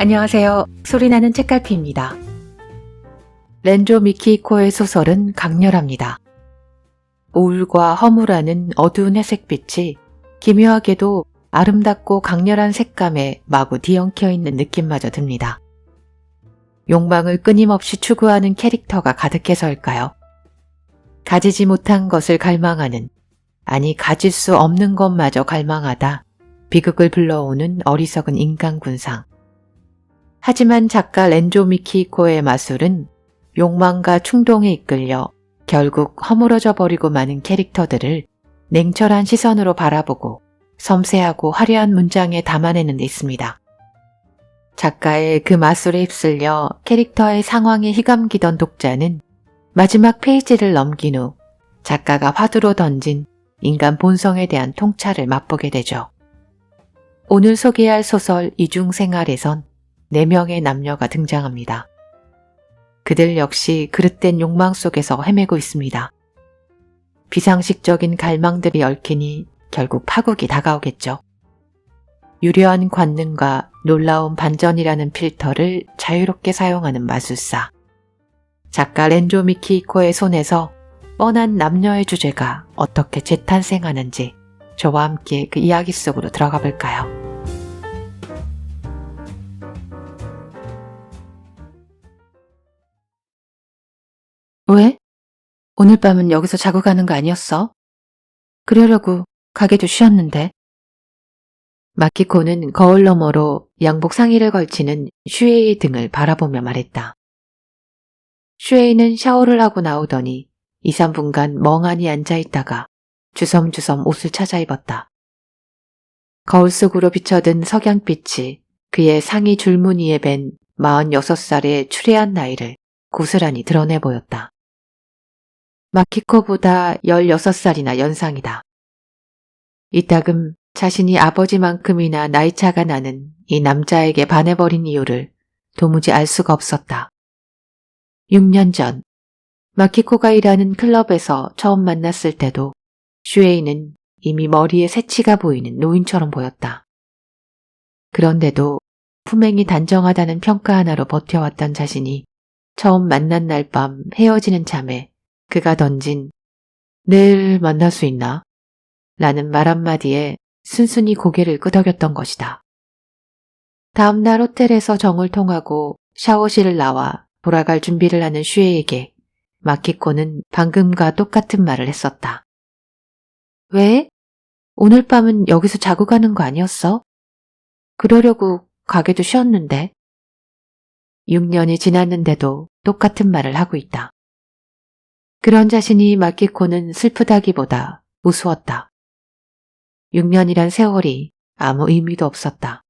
안녕하세요. 소리나는 책갈피입니다. 렌조 미키히코의 소설은 강렬합니다. 우울과 허무라는 어두운 회색빛이 기묘하게도 아름답고 강렬한 색감에 마구 뒤엉켜 있는 느낌마저 듭니다. 욕망을 끊임없이 추구하는 캐릭터가 가득해서일까요? 가지지 못한 것을 갈망하는, 아니 가질 수 없는 것마저 갈망하다 비극을 불러오는 어리석은 인간 군상. 하지만 작가 렌조 미키히코의 마술은 욕망과 충동에 이끌려 결국 허물어져 버리고 마는 캐릭터들을 냉철한 시선으로 바라보고 섬세하고 화려한 문장에 담아내는 데 있습니다. 작가의 그 마술에 휩쓸려 캐릭터의 상황에 휘감기던 독자는 마지막 페이지를 넘긴 후 작가가 화두로 던진 인간 본성에 대한 통찰을 맛보게 되죠. 오늘 소개할 소설 이중생활에선 4명의 남녀가 등장합니다. 그들 역시 그릇된 욕망 속에서 헤매고 있습니다. 비상식적인 갈망들이 얽히니 결국 파국이 다가오겠죠. 유려한 관능과 놀라운 반전이라는 필터를 자유롭게 사용하는 마술사. 작가 렌조 미키히코의 손에서 뻔한 남녀의 주제가 어떻게 재탄생하는지 저와 함께 그 이야기 속으로 들어가 볼까요? 왜? 오늘 밤은 여기서 자고 가는 거 아니었어? 그러려고 가게도 쉬었는데. 마키코는 거울 너머로 양복 상의를 걸치는 슈에이 등을 바라보며 말했다. 슈에이는 샤워를 하고 나오더니 2, 3분간 멍하니 앉아있다가 주섬주섬 옷을 찾아 입었다. 거울 속으로 비쳐든 석양빛이 그의 상의 줄무늬에 밴 46살의 추레한 나이를 고스란히 드러내 보였다. 마키코보다 16살이나 연상이다. 이따금 자신이 아버지만큼이나 나이차가 나는 이 남자에게 반해버린 이유를 도무지 알 수가 없었다. 6년 전 마키코가 일하는 클럽에서 처음 만났을 때도 슈에이는 이미 머리에 새치가 보이는 노인처럼 보였다. 그런데도 품행이 단정하다는 평가 하나로 버텨왔던 자신이 처음 만난 날 밤 헤어지는 잠에 그가 던진 내일 만날 수 있나? 라는 말 한마디에 순순히 고개를 끄덕였던 것이다. 다음날 호텔에서 정을 통하고 샤워실을 나와 돌아갈 준비를 하는 슈에에게 마키코는 방금과 똑같은 말을 했었다. 왜? 오늘 밤은 여기서 자고 가는 거 아니었어? 그러려고 가게도 쉬었는데. 6년이 지났는데도 똑같은 말을 하고 있다. 그런 자신이 마키코는 슬프다기보다 우스웠다. 6년이란 세월이 아무 의미도 없었다.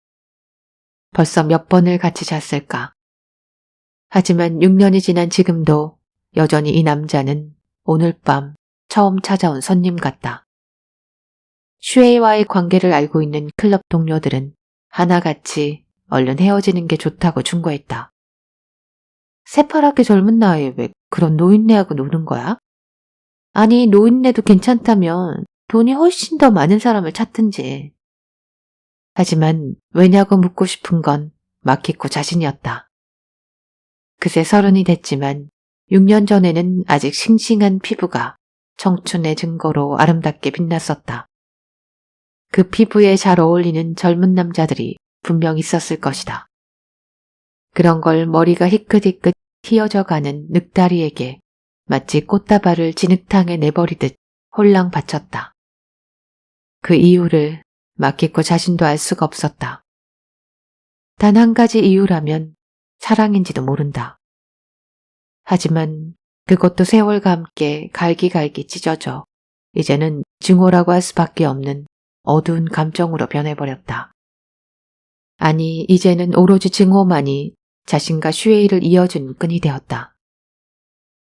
벌써 몇 번을 같이 잤을까? 하지만 6년이 지난 지금도 여전히 이 남자는 오늘 밤 처음 찾아온 손님 같다. 슈에이와의 관계를 알고 있는 클럽 동료들은 하나같이 얼른 헤어지는 게 좋다고 충고했다. 새파랗게 젊은 나이에 왜 그런 노인네하고 노는 거야? 아니, 노인네도 괜찮다면 돈이 훨씬 더 많은 사람을 찾든지. 하지만 왜냐고 묻고 싶은 건 마키코 자신이었다. 그새 30이 됐지만 6년 전에는 아직 싱싱한 피부가 청춘의 증거로 아름답게 빛났었다. 그 피부에 잘 어울리는 젊은 남자들이 분명 있었을 것이다. 그런 걸 머리가 희끗희끗 휘어져가는 늑다리에게 마치 꽃다발을 진흙탕에 내버리듯 홀랑 바쳤다. 그 이유를 마키코 자신도 알 수가 없었다. 단 한 가지 이유라면 사랑인지도 모른다. 하지만 그것도 세월과 함께 갈기갈기 찢어져 이제는 증오라고 할 수밖에 없는 어두운 감정으로 변해버렸다. 아니, 이제는 오로지 증오만이 자신과 슈에이를 이어준 끈이 되었다.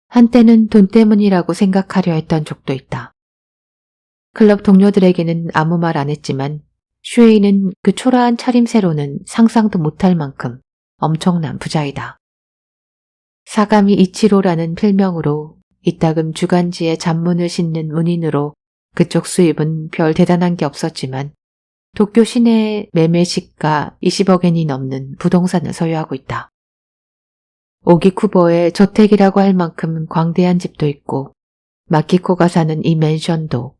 한때는 돈 때문이라고 생각하려 했던 적도 있다. 클럽 동료들에게는 아무 말 안 했지만 슈에이는 그 초라한 차림새로는 상상도 못할 만큼 엄청난 부자이다. 사가미 이치로라는 필명으로 이따금 주간지에 잡문을 싣는 문인으로 그쪽 수입은 별 대단한 게 없었지만 도쿄 시내에 매매시가 20억엔이 넘는 부동산을 소유하고 있다. 오기쿠보의 저택이라고 할 만큼 광대한 집도 있고 마키코가 사는 이 맨션도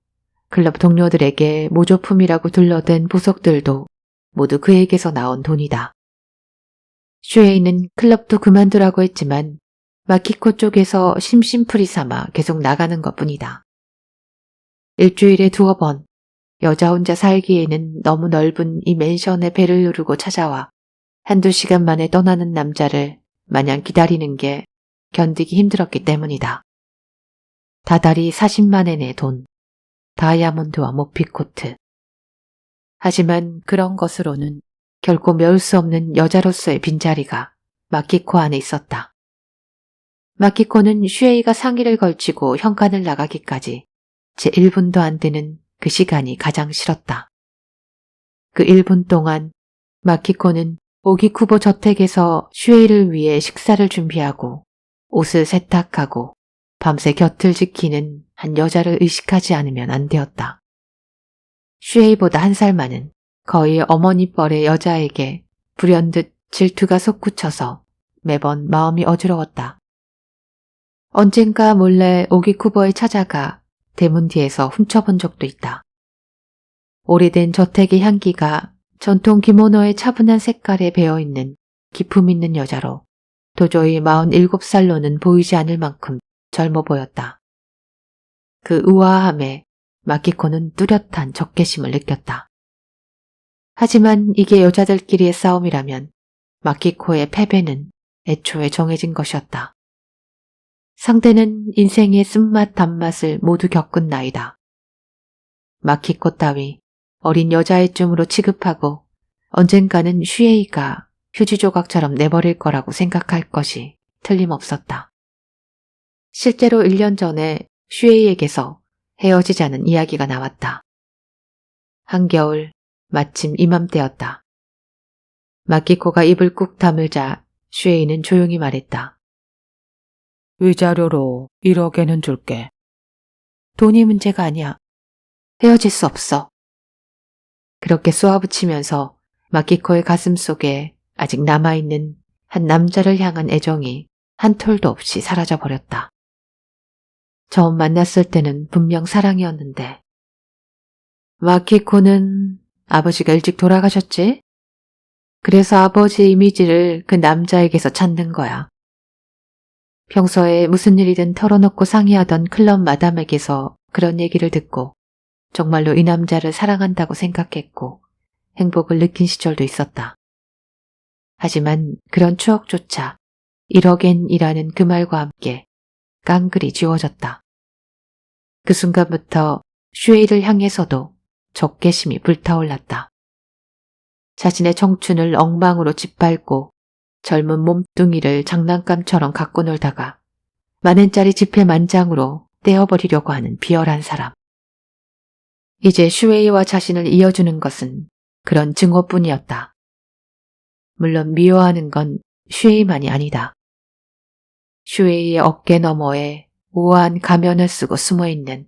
클럽 동료들에게 모조품이라고 둘러댄 보석들도 모두 그에게서 나온 돈이다. 슈에이는 클럽도 그만두라고 했지만 마키코 쪽에서 심심풀이 삼아 계속 나가는 것뿐이다. 일주일에 2번 여자 혼자 살기에는 너무 넓은 이 맨션에 배를 누르고 찾아와 한두 시간 만에 떠나는 남자를 마냥 기다리는 게 견디기 힘들었기 때문이다. 다달이 40만엔의 돈, 다이아몬드와 모피코트. 하지만 그런 것으로는 결코 메울 수 없는 여자로서의 빈자리가 마키코 안에 있었다. 마키코는 슈에이가 상의를 걸치고 현관을 나가기까지 제 1분도 안 되는 그 시간이 가장 싫었다. 그 1분 동안 마키코는 오기쿠보 저택에서 슈에이를 위해 식사를 준비하고 옷을 세탁하고 밤새 곁을 지키는 한 여자를 의식하지 않으면 안 되었다. 슈에이보다 1살 많은 거의 어머니 뻘의 여자에게 불현듯 질투가 솟구쳐서 매번 마음이 어지러웠다. 언젠가 몰래 오기쿠보에 찾아가 대문 뒤에서 훔쳐본 적도 있다. 오래된 저택의 향기가 전통 기모노의 차분한 색깔에 배어있는 기품 있는 여자로 도저히 47살로는 보이지 않을 만큼 젊어 보였다. 그 우아함에 마키코는 뚜렷한 적개심을 느꼈다. 하지만 이게 여자들끼리의 싸움이라면 마키코의 패배는 애초에 정해진 것이었다. 상대는 인생의 쓴맛 단맛을 모두 겪은 나이다. 마키코 따위 어린 여자의 쯤으로 취급하고 언젠가는 슈에이가 휴지 조각처럼 내버릴 거라고 생각할 것이 틀림없었다. 실제로 1년 전에 슈에이에게서 헤어지자는 이야기가 나왔다. 한겨울 마침 이맘때였다. 마키코가 입을 꾹 다물자 슈에이는 조용히 말했다. 위자료로 1억엔은 줄게. 돈이 문제가 아니야. 헤어질 수 없어. 그렇게 쏘아붙이면서 마키코의 가슴 속에 아직 남아있는 한 남자를 향한 애정이 한 톨도 없이 사라져버렸다. 처음 만났을 때는 분명 사랑이었는데. 마키코는 아버지가 일찍 돌아가셨지? 그래서 아버지의 이미지를 그 남자에게서 찾는 거야. 평소에 무슨 일이든 털어놓고 상의하던 클럽 마담에게서 그런 얘기를 듣고 정말로 이 남자를 사랑한다고 생각했고 행복을 느낀 시절도 있었다. 하지만 그런 추억조차 1억엔이라는 그 말과 함께 깡그리 지워졌다. 그 순간부터 슈에이를 향해서도 적개심이 불타올랐다. 자신의 청춘을 엉망으로 짓밟고 젊은 몸뚱이를 장난감처럼 갖고 놀다가 만엔짜리 지폐 만장으로 떼어버리려고 하는 비열한 사람. 이제 슈에이와 자신을 이어주는 것은 그런 증오뿐이었다. 물론 미워하는 건 슈에이만이 아니다. 슈에이의 어깨 너머에 우아한 가면을 쓰고 숨어있는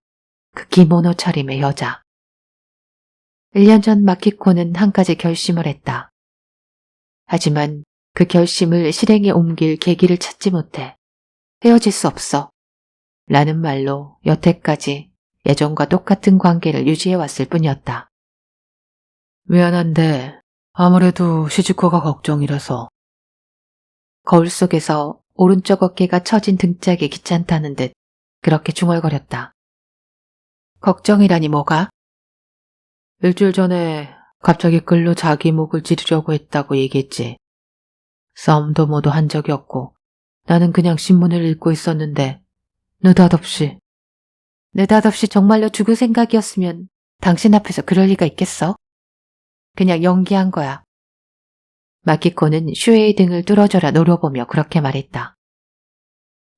그 기모노 차림의 여자. 1년 전 마키코는 한 가지 결심을 했다. 하지만 그 결심을 실행에 옮길 계기를 찾지 못해 헤어질 수 없어 라는 말로 여태까지 예전과 똑같은 관계를 유지해왔을 뿐이었다. 미안한데 아무래도 시즈코가 걱정이라서. 거울 속에서 오른쪽 어깨가 처진 등짝이 귀찮다는 듯 그렇게 중얼거렸다. 걱정이라니 뭐가? 일주일 전에 갑자기 끌로 자기 목을 찌르려고 했다고 얘기했지. 싸움도 모두 한 적이 없고 나는 그냥 신문을 읽고 있었는데 느닷없이 정말로 죽을 생각이었으면 당신 앞에서 그럴 리가 있겠어? 그냥 연기한 거야. 마키코는 슈에이 등을 뚫어져라 노려보며 그렇게 말했다.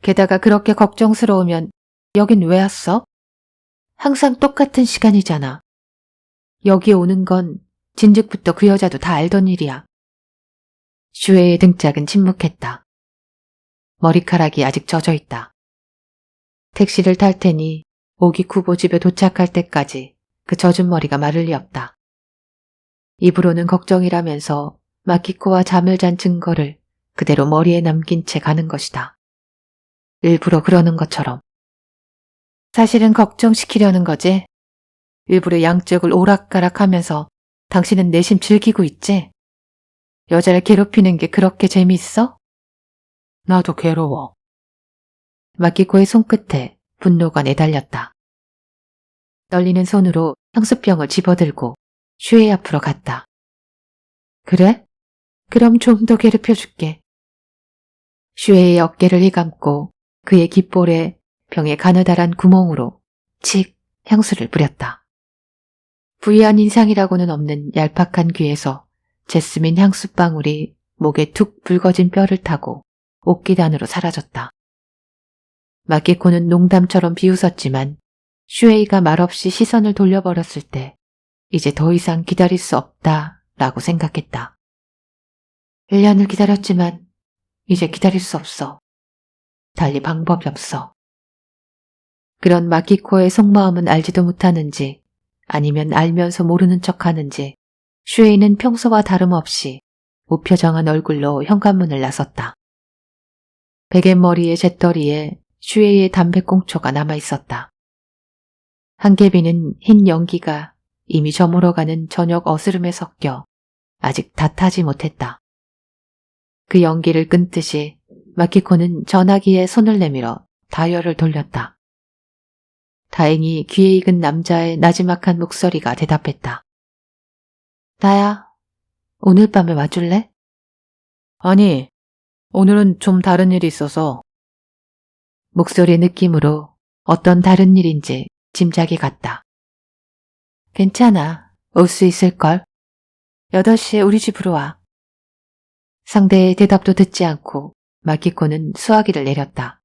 게다가 그렇게 걱정스러우면 여긴 왜 왔어? 항상 똑같은 시간이잖아. 여기 오는 건 진즉부터 그 여자도 다 알던 일이야. 슈에이의 등짝은 침묵했다. 머리카락이 아직 젖어있다. 택시를 탈 테니 오기쿠보 집에 도착할 때까지 그 젖은 머리가 마를 리 없다. 입으로는 걱정이라면서 마키코와 잠을 잔 증거를 그대로 머리에 남긴 채 가는 것이다. 일부러 그러는 것처럼. 사실은 걱정시키려는 거지. 일부러 양쪽을 오락가락하면서 당신은 내심 즐기고 있지? 여자를 괴롭히는 게 그렇게 재미있어? 나도 괴로워. 마키코의 손끝에 분노가 내달렸다. 떨리는 손으로 향수병을 집어들고 슈에이 앞으로 갔다. 그래? 그럼 좀 더 괴롭혀줄게. 슈에이의 어깨를 휘감고 그의 귓볼에 병의 가느다란 구멍으로 칙 향수를 뿌렸다. 부유한 인상이라고는 없는 얄팍한 귀에서 제스민 향수방울이 목에 툭 붉어진 뼈를 타고 옷깃 안으로 사라졌다. 마키코는 농담처럼 비웃었지만 슈에이가 말없이 시선을 돌려버렸을 때 이제 더 이상 기다릴 수 없다라고 생각했다. 1년을 기다렸지만 이제 기다릴 수 없어. 달리 방법이 없어. 그런 마키코의 속마음은 알지도 못하는지 아니면 알면서 모르는 척하는지 슈에이는 평소와 다름없이 무표정한 얼굴로 현관문을 나섰다. 베갯머리의 잿더리에 슈에이의 담배꽁초가 남아있었다. 한개비는 흰 연기가 이미 저물어가는 저녁 어스름에 섞여 아직 다 타지 못했다. 그 연기를 끈듯이 마키코는 전화기에 손을 내밀어 다이얼을 돌렸다. 다행히 귀에 익은 남자의 나지막한 목소리가 대답했다. 나야, 오늘 밤에 와줄래? 아니, 오늘은 좀 다른 일이 있어서. 목소리의 느낌으로 어떤 다른 일인지 짐작이 갔다. 괜찮아, 올 수 있을걸. 8시에 우리 집으로 와. 상대의 대답도 듣지 않고 마키코는 수화기를 내렸다.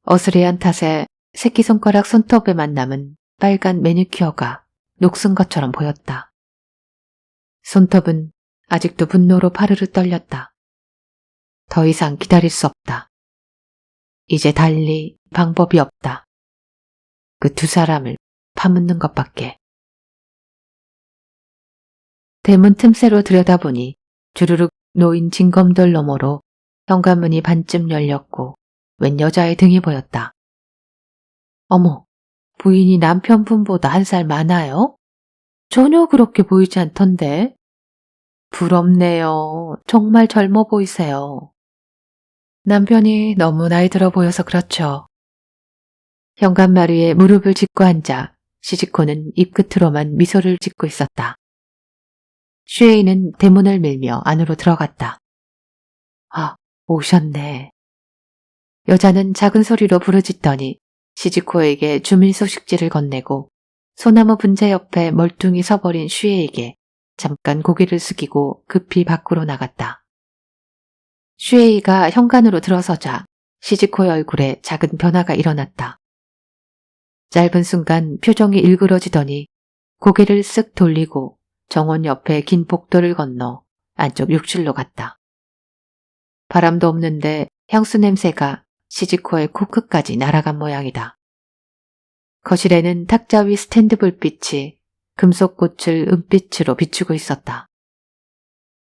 어스레한 탓에 새끼손가락 손톱에만 남은 빨간 매니큐어가 녹슨 것처럼 보였다. 손톱은 아직도 분노로 파르르 떨렸다. 더 이상 기다릴 수 없다. 이제 달리 방법이 없다. 그 두 사람을 파묻는 것밖에. 대문 틈새로 들여다보니 주르륵 놓인 징검돌 너머로 현관문이 반쯤 열렸고 웬 여자의 등이 보였다. 어머, 부인이 남편분보다 1살 많아요? 전혀 그렇게 보이지 않던데. 부럽네요. 정말 젊어 보이세요. 남편이 너무 나이 들어 보여서 그렇죠. 현관마루에 무릎을 짚고 앉아 시즈코는 입끝으로만 미소를 짓고 있었다. 슈에이는 대문을 밀며 안으로 들어갔다. 아, 오셨네. 여자는 작은 소리로 부르짖더니 시즈코에게 주민 소식지를 건네고 소나무 분재 옆에 멀뚱히 서버린 슈에이에게 잠깐 고개를 숙이고 급히 밖으로 나갔다. 슈에이가 현관으로 들어서자 시즈코의 얼굴에 작은 변화가 일어났다. 짧은 순간 표정이 일그러지더니 고개를 쓱 돌리고 정원 옆에 긴 복도를 건너 안쪽 욕실로 갔다. 바람도 없는데 향수 냄새가 시즈코의 코끝까지 날아간 모양이다. 거실에는 탁자 위 스탠드 불빛이 금속꽃을 은빛으로 비추고 있었다.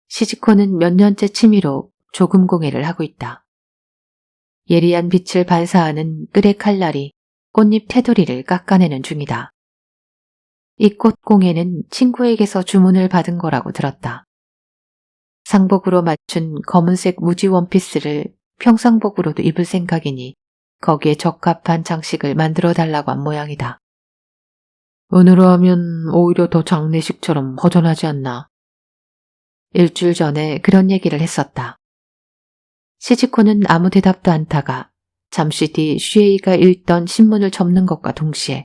시즈코는 몇 년째 취미로 조금 공예를 하고 있다. 예리한 빛을 반사하는 끈의 칼날이 꽃잎 테두리를 깎아내는 중이다. 이 꽃 공예는 친구에게서 주문을 받은 거라고 들었다. 상복으로 맞춘 검은색 무지 원피스를 평상복으로도 입을 생각이니 거기에 적합한 장식을 만들어 달라고 한 모양이다. 은으로 하면 오히려 더 장례식처럼 허전하지 않나. 일주일 전에 그런 얘기를 했었다. 시즈코는 아무 대답도 않다가 잠시 뒤 슈에이가 읽던 신문을 접는 것과 동시에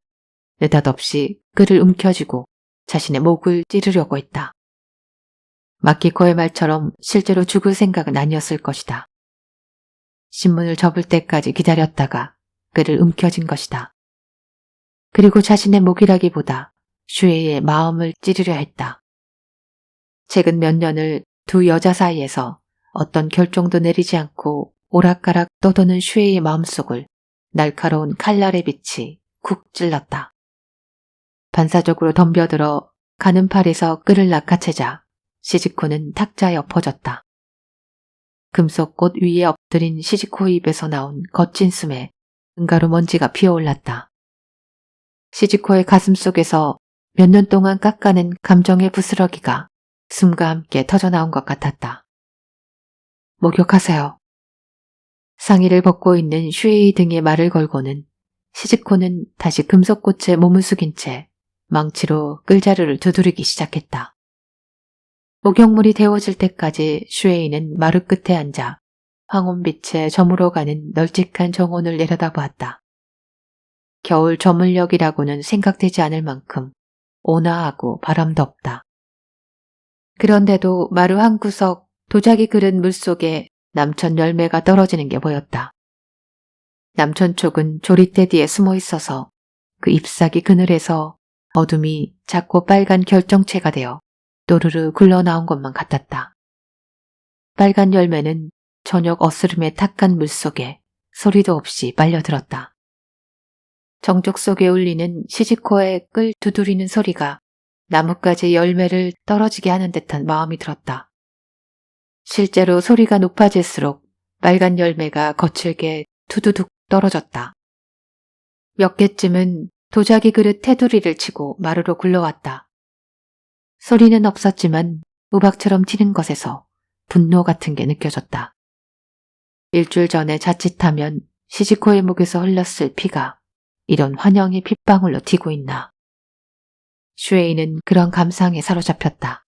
느닷없이 끈을 움켜쥐고 자신의 목을 찌르려고 했다. 마키코의 말처럼 실제로 죽을 생각은 아니었을 것이다. 신문을 접을 때까지 기다렸다가 끈을 움켜쥔 것이다. 그리고 자신의 목이라기보다 슈에이의 마음을 찌르려 했다. 최근 몇 년을 두 여자 사이에서 어떤 결정도 내리지 않고 오락가락 떠도는 슈에이의 마음속을 날카로운 칼날의 빛이 쿡 찔렀다. 반사적으로 덤벼들어 가는 팔에서 끈을 낚아채자 시즈코는 탁자에 엎어졌다. 금속꽃 위에 엎드린 시즈코 입에서 나온 거친 숨에 은가루 먼지가 피어올랐다. 시즈코의 가슴 속에서 몇 년 동안 깎아낸 감정의 부스러기가 숨과 함께 터져나온 것 같았다. 목욕하세요. 상의를 벗고 있는 슈에이 등에 말을 걸고는 시즈코는 다시 금속꽃에 몸을 숙인 채 망치로 끌자루를 두드리기 시작했다. 목욕물이 데워질 때까지 슈에이는 마루 끝에 앉아 황혼빛에 저물어가는 널찍한 정원을 내려다보았다. 겨울 저물녘이라고는 생각되지 않을 만큼 온화하고 바람도 없다. 그런데도 마루 한 구석 도자기 그릇 물속에 남천 열매가 떨어지는 게 보였다. 남천촉은 조리대 뒤에 숨어 있어서 그 잎사귀 그늘에서 어둠이 작고 빨간 결정체가 되어 또르르 굴러나온 것만 같았다. 빨간 열매는 저녁 어스름의 탁한 물속에 소리도 없이 빨려들었다. 정적 속에 울리는 시즈코의 끌 두드리는 소리가 나뭇가지 열매를 떨어지게 하는 듯한 마음이 들었다. 실제로 소리가 높아질수록 빨간 열매가 거칠게 두두둑 떨어졌다. 몇 개쯤은 도자기 그릇 테두리를 치고 마루로 굴러왔다. 소리는 없었지만 우박처럼 튀는 것에서 분노 같은 게 느껴졌다. 일주일 전에 자칫하면 시즈코의 목에서 흘렀을 피가 이런 환영의 핏방울로 튀고 있나. 슈에이는 그런 감상에 사로잡혔다.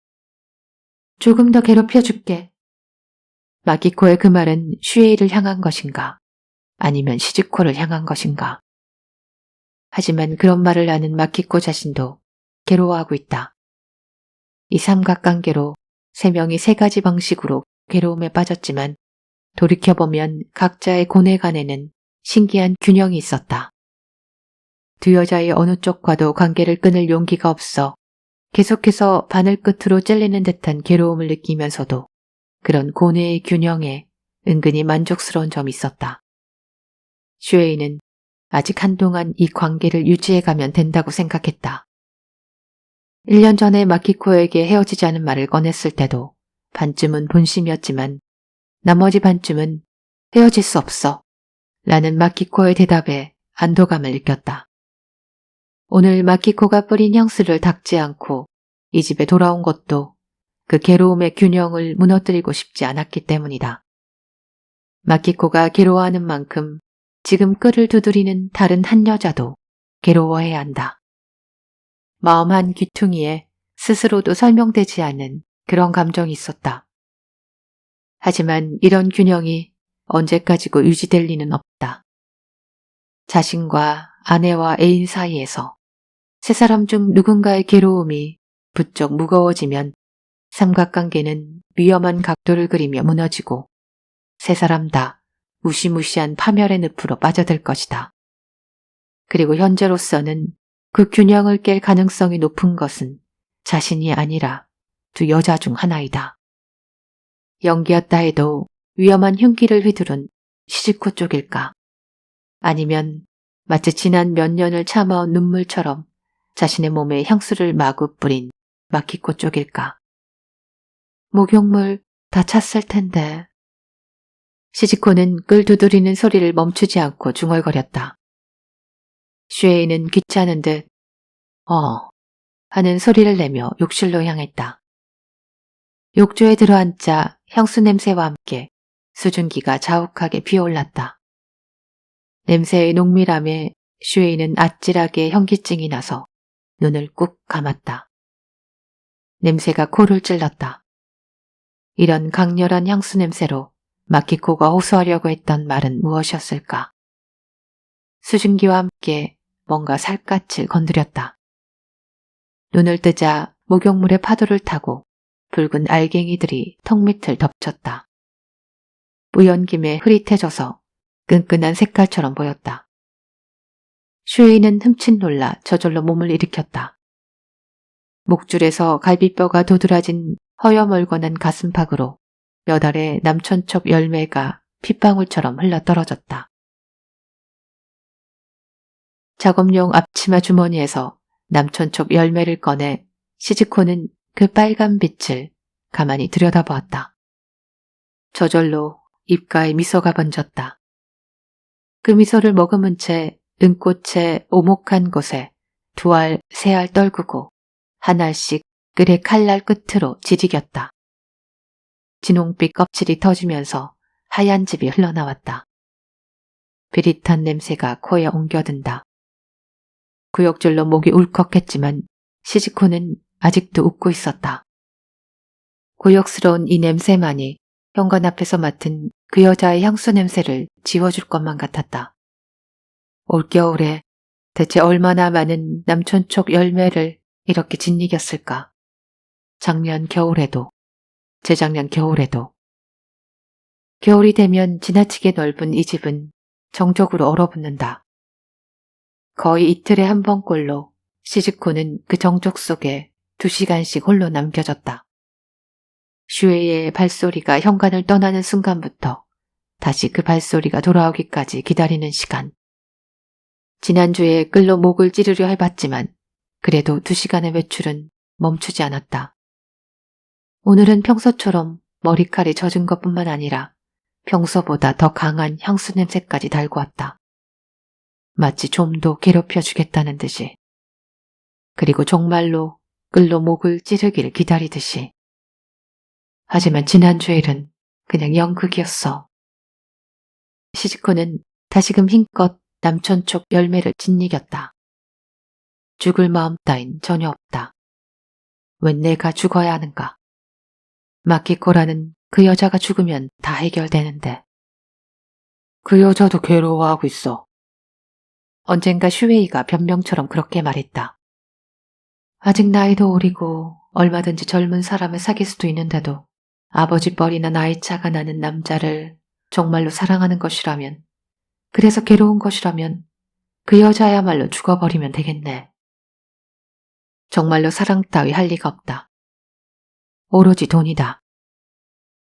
조금 더 괴롭혀줄게. 마키코의 그 말은 슈에이를 향한 것인가 아니면 시즈코를 향한 것인가. 하지만 그런 말을 하는 마키코 자신도 괴로워하고 있다. 이 삼각관계로 세 명이 세 가지 방식으로 괴로움에 빠졌지만 돌이켜보면 각자의 고뇌간에는 신기한 균형이 있었다. 두 여자의 어느 쪽과도 관계를 끊을 용기가 없어 계속해서 바늘 끝으로 찔리는 듯한 괴로움을 느끼면서도 그런 고뇌의 균형에 은근히 만족스러운 점이 있었다. 슈에이는 아직 한동안 이 관계를 유지해가면 된다고 생각했다. 1년 전에 마키코에게 헤어지자는 말을 꺼냈을 때도 반쯤은 본심이었지만 나머지 반쯤은 헤어질 수 없어 라는 마키코의 대답에 안도감을 느꼈다. 오늘 마키코가 뿌린 향수를 닦지 않고 이 집에 돌아온 것도 그 괴로움의 균형을 무너뜨리고 싶지 않았기 때문이다. 마키코가 괴로워하는 만큼 지금 끈을 두드리는 다른 한 여자도 괴로워해야 한다. 마음 한 귀퉁이에 스스로도 설명되지 않는 그런 감정이 있었다. 하지만 이런 균형이 언제까지고 유지될 리는 없다. 자신과 아내와 애인 사이에서 세 사람 중 누군가의 괴로움이 부쩍 무거워지면 삼각관계는 위험한 각도를 그리며 무너지고 세 사람 다 무시무시한 파멸의 늪으로 빠져들 것이다. 그리고 현재로서는 그 균형을 깰 가능성이 높은 것은 자신이 아니라 두 여자 중 하나이다. 연기였다 해도 위험한 흉기를 휘두른 시즈코 쪽일까? 아니면 마치 지난 몇 년을 참아온 눈물처럼 자신의 몸에 향수를 마구 뿌린 마키코 쪽일까? 목욕물 다 찼을 텐데. 시즈코는 끌 두드리는 소리를 멈추지 않고 중얼거렸다. 슈에이는 귀찮은 듯 하는 소리를 내며 욕실로 향했다. 욕조에 들어앉자 향수 냄새와 함께 수증기가 자욱하게 피어올랐다. 냄새의 농밀함에 슈에이는 아찔하게 현기증이 나서 눈을 꾹 감았다. 냄새가 코를 찔렀다. 이런 강렬한 향수 냄새로 마키코가 호소하려고 했던 말은 무엇이었을까? 수증기와 함께 뭔가 살갗을 건드렸다. 눈을 뜨자 목욕물의 파도를 타고 붉은 알갱이들이 턱 밑을 덮쳤다. 뿌연 김에 흐릿해져서 끈끈한 색깔처럼 보였다. 슈에이는 흠칫 놀라 저절로 몸을 일으켰다. 목줄에서 갈비뼈가 도드라진 허여멀건한 가슴팍으로 몇 알의 남천촉 열매가 핏방울처럼 흘러떨어졌다. 작업용 앞치마 주머니에서 남천촉 열매를 꺼내 시즈코는 그 빨간 빛을 가만히 들여다보았다. 저절로 입가에 미소가 번졌다. 그 미소를 머금은 채 은꽃의 오목한 곳에 두 알, 세 알 떨구고 한 알씩 끌의 칼날 끝으로 지지겼다. 진홍빛 껍질이 터지면서 하얀 즙이 흘러나왔다. 비릿한 냄새가 코에 옮겨든다. 구역질로 목이 울컥했지만 시즈코는 아직도 웃고 있었다. 고역스러운 이 냄새만이 현관 앞에서 맡은 그 여자의 향수 냄새를 지워줄 것만 같았다. 올겨울에 대체 얼마나 많은 남촌촉 열매를 이렇게 짓이겼을까. 작년 겨울에도, 재작년 겨울에도. 겨울이 되면 지나치게 넓은 이 집은 정적으로 얼어붙는다. 거의 이틀에 한 번꼴로 시즈코는 그 정적 속에 2시간씩 홀로 남겨졌다. 슈에이의 발소리가 현관을 떠나는 순간부터 다시 그 발소리가 돌아오기까지 기다리는 시간. 지난주에 끌로 목을 찌르려 해봤지만 그래도 2시간의 외출은 멈추지 않았다. 오늘은 평소처럼 머리칼이 젖은 것뿐만 아니라 평소보다 더 강한 향수 냄새까지 달고 왔다. 마치 좀 더 괴롭혀주겠다는 듯이. 그리고 정말로 끌로 목을 찌르기를 기다리듯이. 하지만 지난주 일은 그냥 연극이었어. 시즈코는 다시금 힘껏 남촌촉 열매를 짓이겼다. 죽을 마음 따윈 전혀 없다. 웬 내가 죽어야 하는가. 마키코라는 그 여자가 죽으면 다 해결되는데. 그 여자도 괴로워하고 있어. 언젠가 슈웨이가 변명처럼 그렇게 말했다. 아직 나이도 어리고 얼마든지 젊은 사람을 사귈 수도 있는데도 아버지 뻘이나 나이 차가 나는 남자를 정말로 사랑하는 것이라면, 그래서 괴로운 것이라면 그 여자야말로 죽어버리면 되겠네. 정말로 사랑 따위 할 리가 없다. 오로지 돈이다.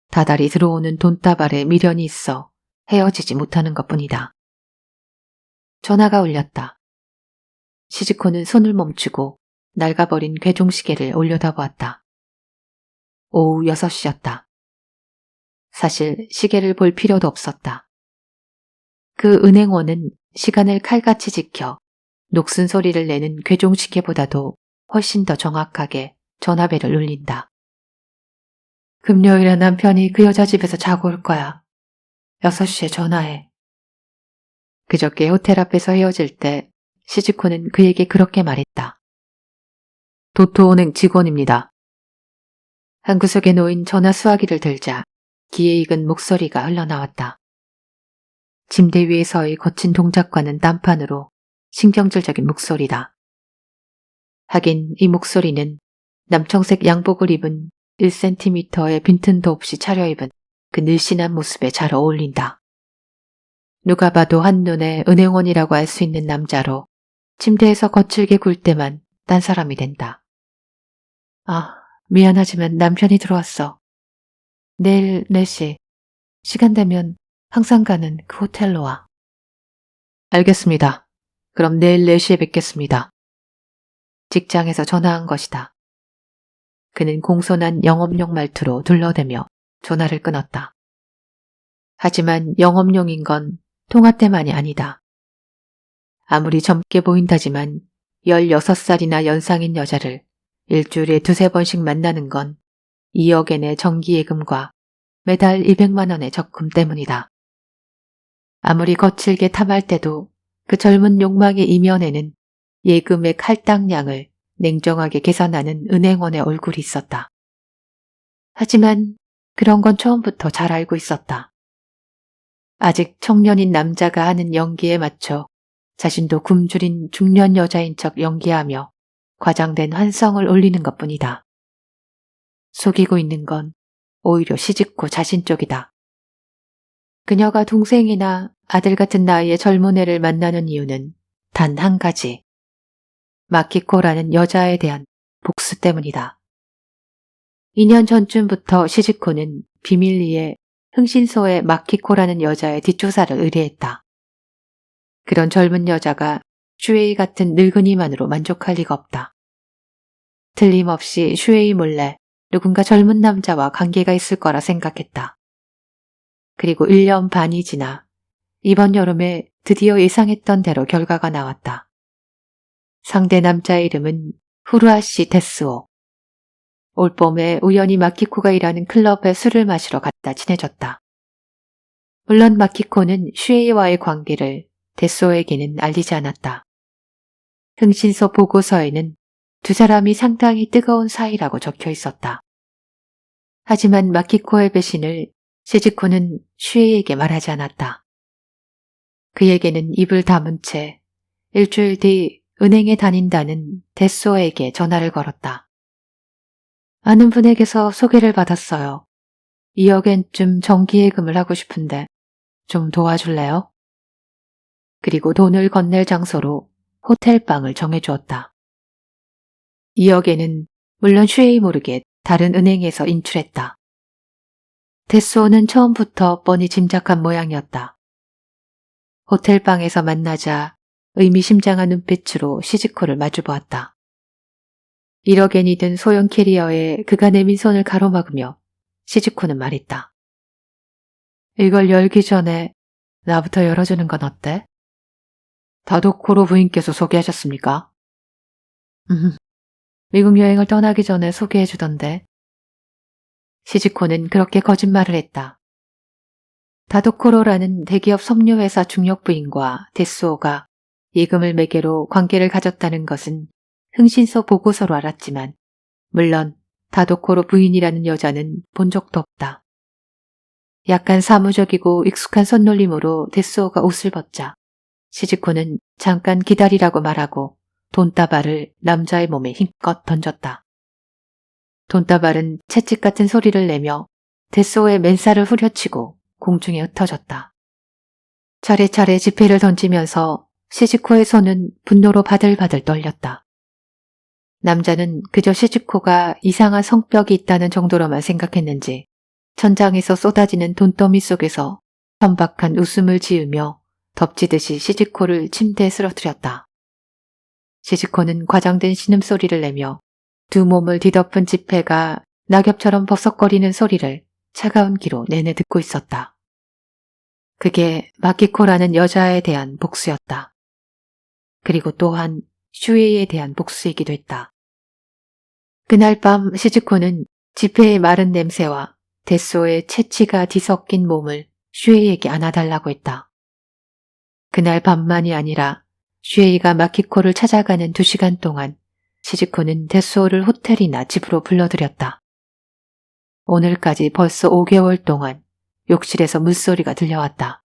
다달이 들어오는 돈다발에 미련이 있어 헤어지지 못하는 것뿐이다. 전화가 울렸다. 시즈코는 손을 멈추고 낡아버린 괴종시계를 올려다보았다. 오후 6시였다. 사실 시계를 볼 필요도 없었다. 그 은행원은 시간을 칼같이 지켜 녹슨 소리를 내는 괴종시계보다도 훨씬 더 정확하게 전화벨을 울린다. 금요일에 남편이 그 여자 집에서 자고 올 거야. 6시에 전화해. 그저께 호텔 앞에서 헤어질 때 시즈코는 그에게 그렇게 말했다. 도토은행 직원입니다. 한 구석에 놓인 전화 수화기를 들자 기에 익은 목소리가 흘러나왔다. 침대 위에서의 거친 동작과는 딴판으로 신경질적인 목소리다. 하긴 이 목소리는 남청색 양복을 입은 1cm의 빈틈도 없이 차려입은 그 늘씬한 모습에 잘 어울린다. 누가 봐도 한눈에 은행원이라고 알 수 있는 남자로 침대에서 거칠게 굴 때만 딴 사람이 된다. 아, 미안하지만 남편이 들어왔어. 내일 4시. 시간 되면 항상 가는 그 호텔로 와. 알겠습니다. 그럼 내일 4시에 뵙겠습니다. 직장에서 전화한 것이다. 그는 공손한 영업용 말투로 둘러대며 전화를 끊었다. 하지만 영업용인 건 통화 때만이 아니다. 아무리 젊게 보인다지만 16살이나 연상인 여자를 일주일에 2-3번씩 만나는 건 2억엔의 정기예금과 매달 200만 원의 적금 때문이다. 아무리 거칠게 탐할 때도 그 젊은 욕망의 이면에는 예금의 할당량을 냉정하게 계산하는 은행원의 얼굴이 있었다. 하지만 그런 건 처음부터 잘 알고 있었다. 아직 청년인 남자가 하는 연기에 맞춰 자신도 굶주린 중년 여자인 척 연기하며 과장된 환성을 올리는 것뿐이다. 속이고 있는 건 오히려 시집고 자신 쪽이다. 그녀가 동생이나 아들 같은 나이의 젊은 애를 만나는 이유는 단 한 가지. 마키코라는 여자에 대한 복수 때문이다. 2년 전쯤부터 시즈코는 비밀리에 흥신소의 마키코라는 여자의 뒷조사를 의뢰했다. 그런 젊은 여자가 슈에이 같은 늙은이만으로 만족할 리가 없다. 틀림없이 슈에이 몰래 누군가 젊은 남자와 관계가 있을 거라 생각했다. 그리고 1년 반이 지나 이번 여름에 드디어 예상했던 대로 결과가 나왔다. 상대 남자의 이름은 후루아시 데스오. 올 봄에 우연히 마키코가 일하는 클럽에 술을 마시러 갔다 친해졌다. 물론 마키코는 슈에이와의 관계를 데스오에게는 알리지 않았다. 흥신소 보고서에는 두 사람이 상당히 뜨거운 사이라고 적혀 있었다. 하지만 마키코의 배신을 시즈코는 슈에이에게 말하지 않았다. 그에게는 입을 다문 채 일주일 뒤 은행에 다닌다는 데스오에게 전화를 걸었다. 아는 분에게서 소개를 받았어요. 2억엔쯤 정기예금을 하고 싶은데 좀 도와줄래요? 그리고 돈을 건넬 장소로 호텔방을 정해주었다. 2억엔은 물론 슈에이 모르게 다른 은행에서 인출했다. 데스오는 처음부터 뻔히 짐작한 모양이었다. 호텔방에서 만나자 의미심장한 눈빛으로 시즈코를 마주보았다. 1억엔이 든 소형 캐리어에 그가 내민 손을 가로막으며 시즈코는 말했다. 이걸 열기 전에 나부터 열어주는 건 어때? 다도코로 부인께서 소개하셨습니까? 미국 여행을 떠나기 전에 소개해주던데. 시즈코는 그렇게 거짓말을 했다. 다도코로라는 대기업 섬유회사 중력 부인과 데스오가 예금을 매개로 관계를 가졌다는 것은 흥신소 보고서로 알았지만 물론 다도코로 부인이라는 여자는 본 적도 없다. 약간 사무적이고 익숙한 손놀림으로 데스오가 옷을 벗자 시즈코는 잠깐 기다리라고 말하고 돈다발을 남자의 몸에 힘껏 던졌다. 돈다발은 채찍 같은 소리를 내며 데스오의 맨살을 후려치고 공중에 흩어졌다. 차례차례 지폐를 던지면서 시즈코의 손은 분노로 바들바들 떨렸다. 남자는 그저 시즈코가 이상한 성벽이 있다는 정도로만 생각했는지 천장에서 쏟아지는 돈더미 속에서 천박한 웃음을 지으며 덮치듯이 시즈코를 침대에 쓰러뜨렸다. 시즈코는 과장된 신음소리를 내며 두 몸을 뒤덮은 지폐가 낙엽처럼 버석거리는 소리를 차가운 귀로 내내 듣고 있었다. 그게 마키코라는 여자에 대한 복수였다. 그리고 또한 슈에이에 대한 복수이기도 했다. 그날 밤 시즈코는 지폐의 마른 냄새와 데스오의 채취가 뒤섞인 몸을 슈에이에게 안아달라고 했다. 그날 밤만이 아니라 슈에이가 마키코를 찾아가는 2시간 동안 시즈코는 데스오를 호텔이나 집으로 불러들였다. 오늘까지 벌써 5개월 동안 욕실에서 물소리가 들려왔다.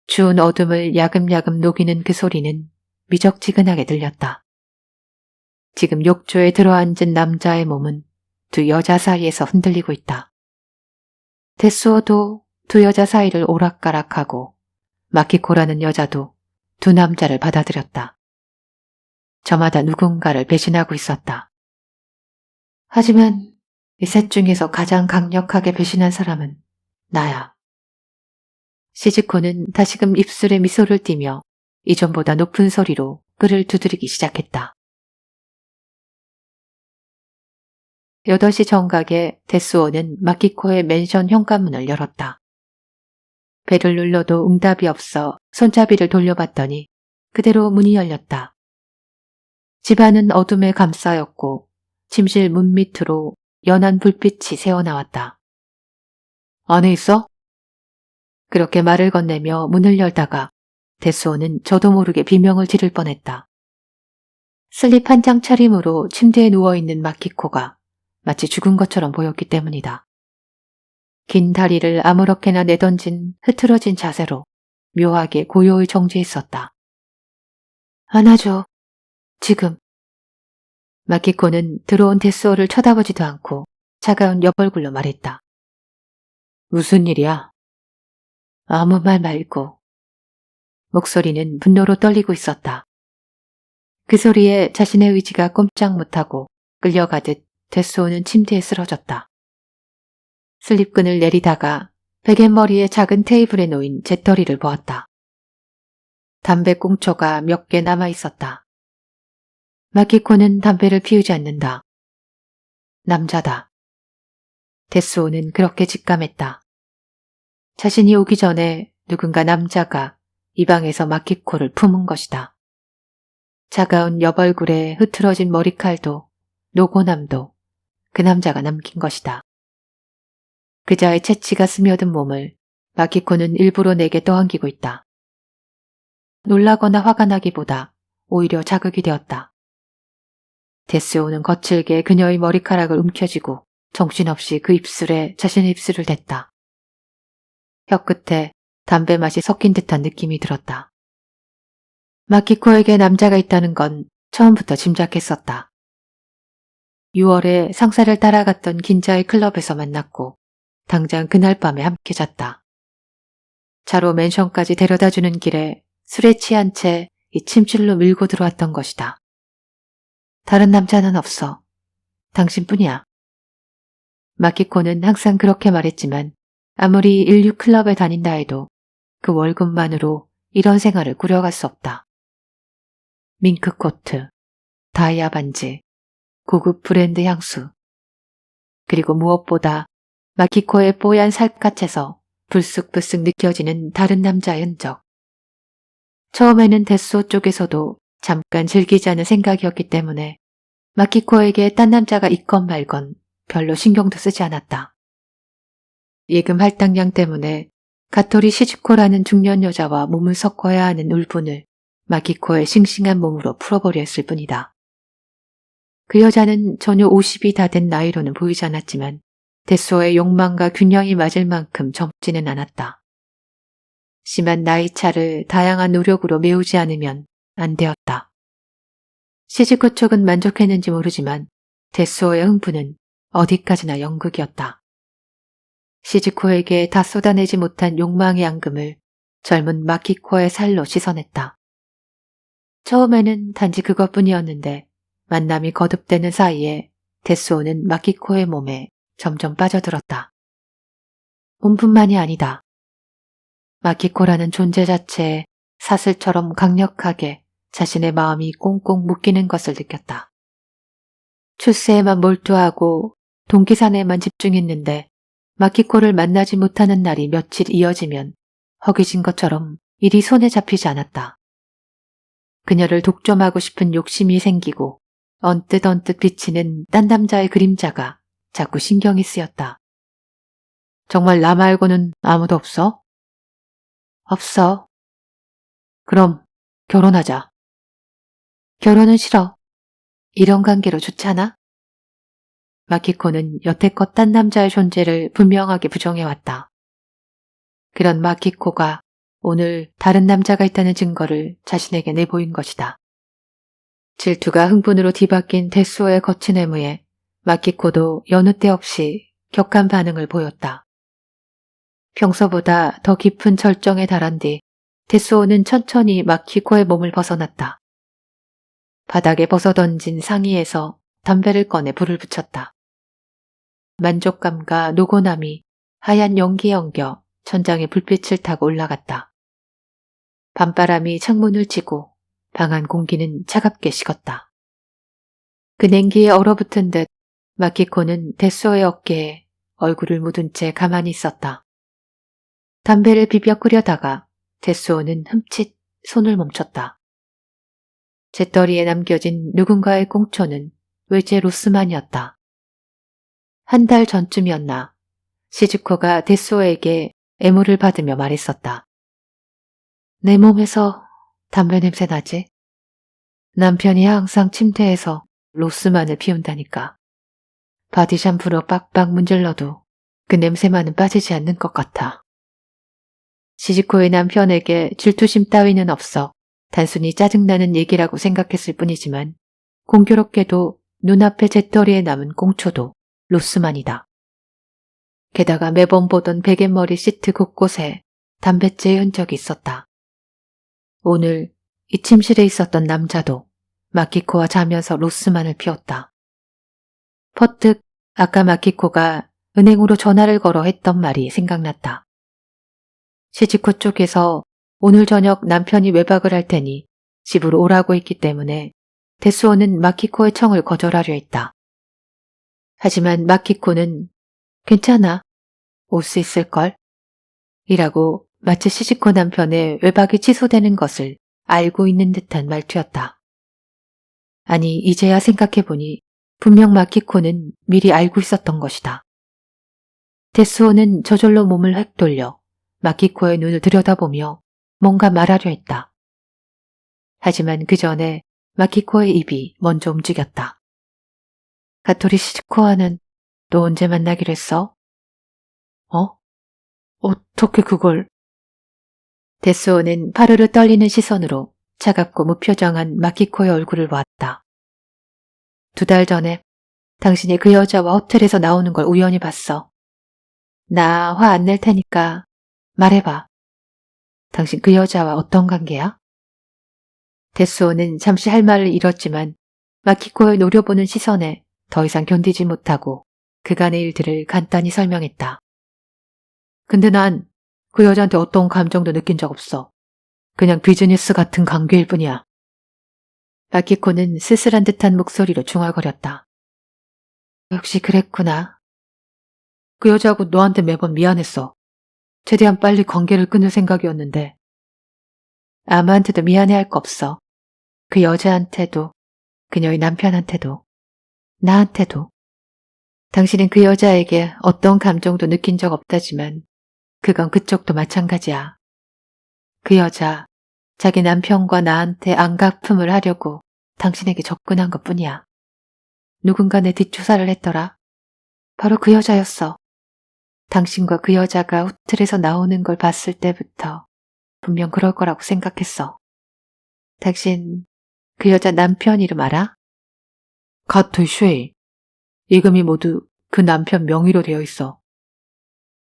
추운 어둠을 야금야금 녹이는 그 소리는 미적지근하게 들렸다. 지금 욕조에 들어앉은 남자의 몸은 두 여자 사이에서 흔들리고 있다. 데스오도 두 여자 사이를 오락가락하고 마키코라는 여자도 두 남자를 받아들였다. 저마다 누군가를 배신하고 있었다. 하지만 이 셋 중에서 가장 강력하게 배신한 사람은 나야. 시즈코는 다시금 입술에 미소를 띠며 이전보다 높은 소리로 끈을 두드리기 시작했다. 8시 정각에 데스오는 마키코의 맨션 현관문을 열었다. 벨을 눌러도 응답이 없어 손잡이를 돌려봤더니 그대로 문이 열렸다. 집안은 어둠에 감싸였고 침실 문 밑으로 연한 불빛이 새어나왔다. 안에 있어? 그렇게 말을 건네며 문을 열다가 데스오는 저도 모르게 비명을 지를 뻔했다. 슬립 한 장 차림으로 침대에 누워있는 마키코가 마치 죽은 것처럼 보였기 때문이다. 긴 다리를 아무렇게나 내던진 흐트러진 자세로 묘하게 고요히 정지해 있었다. 안아줘. 지금. 마키코는 들어온 데스오를 쳐다보지도 않고 차가운 옆얼굴로 말했다. 무슨 일이야? 아무 말 말고. 목소리는 분노로 떨리고 있었다. 그 소리에 자신의 의지가 꼼짝 못하고 끌려가듯 데스오는 침대에 쓰러졌다. 슬립끈을 내리다가 베갯머리의 작은 테이블에 놓인 재떨이를 보았다. 담배꽁초가 몇 개 남아 있었다. 마키코는 담배를 피우지 않는다. 남자다. 데스오는 그렇게 직감했다. 자신이 오기 전에 누군가 남자가 이 방에서 마키코를 품은 것이다. 차가운 옆얼굴에 흐트러진 머리칼도 노고남도 그 남자가 남긴 것이다. 그자의 채취가 스며든 몸을 마키코는 일부러 내게 떠안기고 있다. 놀라거나 화가 나기보다 오히려 자극이 되었다. 데스오는 거칠게 그녀의 머리카락을 움켜쥐고 정신없이 그 입술에 자신의 입술을 댔다. 혀끝에 담배 맛이 섞인 듯한 느낌이 들었다. 마키코에게 남자가 있다는 건 처음부터 짐작했었다. 6월에 상사를 따라갔던 긴자의 클럽에서 만났고 당장 그날 밤에 함께 잤다. 차로 맨션까지 데려다주는 길에 술에 취한 채 이 침실로 밀고 들어왔던 것이다. 다른 남자는 없어. 당신뿐이야. 마키코는 항상 그렇게 말했지만 아무리 인류 클럽에 다닌다 해도 그 월급만으로 이런 생활을 꾸려갈 수 없다. 밍크 코트, 다이아 반지, 고급 브랜드 향수. 그리고 무엇보다 마키코의 뽀얀 살갗에서 불쑥불쑥 느껴지는 다른 남자의 흔적. 처음에는 데스오 쪽에서도 잠깐 즐기자는 생각이었기 때문에 마키코에게 딴 남자가 있건 말건 별로 신경도 쓰지 않았다. 예금 할당량 때문에 가토리 시즈코라는 중년 여자와 몸을 섞어야 하는 울분을 마키코의 싱싱한 몸으로 풀어버려 했을 뿐이다. 그 여자는 전혀 50이 다 된 나이로는 보이지 않았지만 데스오의 욕망과 균형이 맞을 만큼 젊지는 않았다. 심한 나이차를 다양한 노력으로 메우지 않으면 안 되었다. 시즈코 쪽은 만족했는지 모르지만 데스오의 흥분은 어디까지나 연극이었다. 시즈코에게 다 쏟아내지 못한 욕망의 앙금을 젊은 마키코의 살로 씻어냈다. 처음에는 단지 그것뿐이었는데 만남이 거듭되는 사이에 데스오는 마키코의 몸에 점점 빠져들었다. 몸뿐만이 아니다. 마키코라는 존재 자체에 사슬처럼 강력하게 자신의 마음이 꽁꽁 묶이는 것을 느꼈다. 출세에만 몰두하고 동기산에만 집중했는데 마키코를 만나지 못하는 날이 며칠 이어지면 허기진 것처럼 일이 손에 잡히지 않았다. 그녀를 독점하고 싶은 욕심이 생기고 언뜻 비치는 딴 남자의 그림자가 자꾸 신경이 쓰였다. 정말 나 말고는 아무도 없어? 없어. 그럼 결혼하자. 결혼은 싫어. 이런 관계로 좋잖아? 마키코는 여태껏 딴 남자의 존재를 분명하게 부정해왔다. 그런 마키코가 오늘 다른 남자가 있다는 증거를 자신에게 내보인 것이다. 질투가 흥분으로 뒤바뀐 데스오의 거친 외모에 마키코도 여느 때 없이 격한 반응을 보였다. 평소보다 더 깊은 절정에 달한 뒤 데스오는 천천히 마키코의 몸을 벗어났다. 바닥에 벗어던진 상의에서 담배를 꺼내 불을 붙였다. 만족감과 노고남이 하얀 연기에 엉겨 천장에 불빛을 타고 올라갔다. 밤바람이 창문을 치고 방안 공기는 차갑게 식었다. 그 냉기에 얼어붙은 듯 마키코는 데스오의 어깨에 얼굴을 묻은 채 가만히 있었다. 담배를 비벼 끄려다가 데스오는 흠칫 손을 멈췄다. 재떨이에 남겨진 누군가의 꽁초는 외제 로스만이었다. 한 달 전쯤이었나 시즈코가 데스오에게 애무를 받으며 말했었다. 내 몸에서 담배 냄새 나지? 남편이 항상 침대에서 로스만을 피운다니까. 바디 샴푸로 빡빡 문질러도 그 냄새만은 빠지지 않는 것 같아. 시즈코의 남편에게 질투심 따위는 없어 단순히 짜증나는 얘기라고 생각했을 뿐이지만 공교롭게도 눈앞에 재떨이에 남은 꽁초도 로스만이다. 게다가 매번 보던 베갯머리 시트 곳곳에 담뱃재의 흔적이 있었다. 오늘 이 침실에 있었던 남자도 마키코와 자면서 로스만을 피웠다. 퍼뜩 아까 마키코가 은행으로 전화를 걸어 했던 말이 생각났다. 시즈코 쪽에서 오늘 저녁 남편이 외박을 할 테니 집으로 오라고 했기 때문에 데스오는 마키코의 청을 거절하려 했다. 하지만 마키코는 괜찮아. 올 수 있을걸? 이라고 마치 시즈코 남편의 외박이 취소되는 것을 알고 있는 듯한 말투였다. 아니, 이제야 생각해보니 분명 마키코는 미리 알고 있었던 것이다. 데스오는 저절로 몸을 획 돌려 마키코의 눈을 들여다보며 뭔가 말하려 했다. 하지만 그 전에 마키코의 입이 먼저 움직였다. 가토리 시즈코와는 너 언제 만나기로 했어? 어떻게 그걸? 데스오는 파르르 떨리는 시선으로 차갑고 무표정한 마키코의 얼굴을 보았다. 2달 전에 당신이 그 여자와 호텔에서 나오는 걸 우연히 봤어. 나 화 안 낼 테니까 말해봐. 당신 그 여자와 어떤 관계야? 데스오는 잠시 할 말을 잃었지만 마키코의 노려보는 시선에 더 이상 견디지 못하고 그간의 일들을 간단히 설명했다. 근데 난 그 여자한테 어떤 감정도 느낀 적 없어. 그냥 비즈니스 같은 관계일 뿐이야. 마키코는 쓸쓸한 듯한 목소리로 중얼거렸다. 역시 그랬구나. 그 여자하고 너한테 매번 미안했어. 최대한 빨리 관계를 끊을 생각이었는데. 아무한테도 미안해할 거 없어. 그 여자한테도, 그녀의 남편한테도, 나한테도. 당신은 그 여자에게 어떤 감정도 느낀 적 없다지만 그건 그쪽도 마찬가지야. 그 여자, 자기 남편과 나한테 안갚음을 하려고 당신에게 접근한 것뿐이야. 누군가 내 뒷조사를 했더라. 바로 그 여자였어. 당신과 그 여자가 호텔에서 나오는 걸 봤을 때부터 분명 그럴 거라고 생각했어. 당신 그 여자 남편 이름 알아? 가토이 쉐이. 이금이 모두 그 남편 명의로 되어 있어.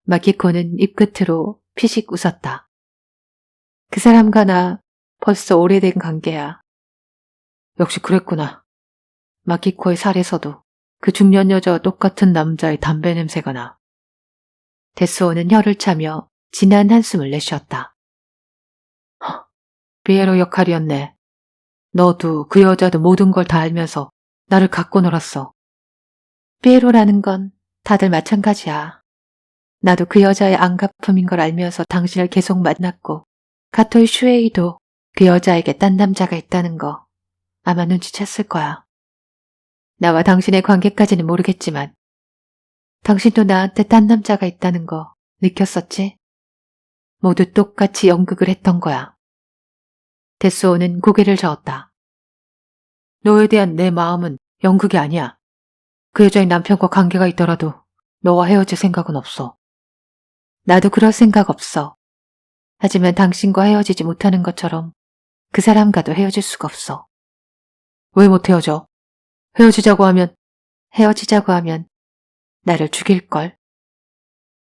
마키코는 입끝으로 피식 웃었다. 그 사람과 나 벌써 오래된 관계야. 역시 그랬구나. 마키코의 살에서도 그 중년 여자와 똑같은 남자의 담배 냄새가 나. 데스오는 혀를 차며 진한 한숨을 내쉬었다. 피에로 역할이었네. 너도 그 여자도 모든 걸 다 알면서 나를 갖고 놀았어. 피에로라는 건 다들 마찬가지야. 나도 그 여자의 안갚음인 걸 알면서 당신을 계속 만났고 가토이 슈에이도 그 여자에게 딴 남자가 있다는 거 아마 눈치챘을 거야. 나와 당신의 관계까지는 모르겠지만 당신도 나한테 딴 남자가 있다는 거 느꼈었지? 모두 똑같이 연극을 했던 거야. 데스오는 고개를 저었다. 너에 대한 내 마음은 연극이 아니야. 그 여자의 남편과 관계가 있더라도 너와 헤어질 생각은 없어. 나도 그럴 생각 없어. 하지만 당신과 헤어지지 못하는 것처럼 그 사람과도 헤어질 수가 없어. 왜 못 헤어져? 헤어지자고 하면 나를 죽일걸.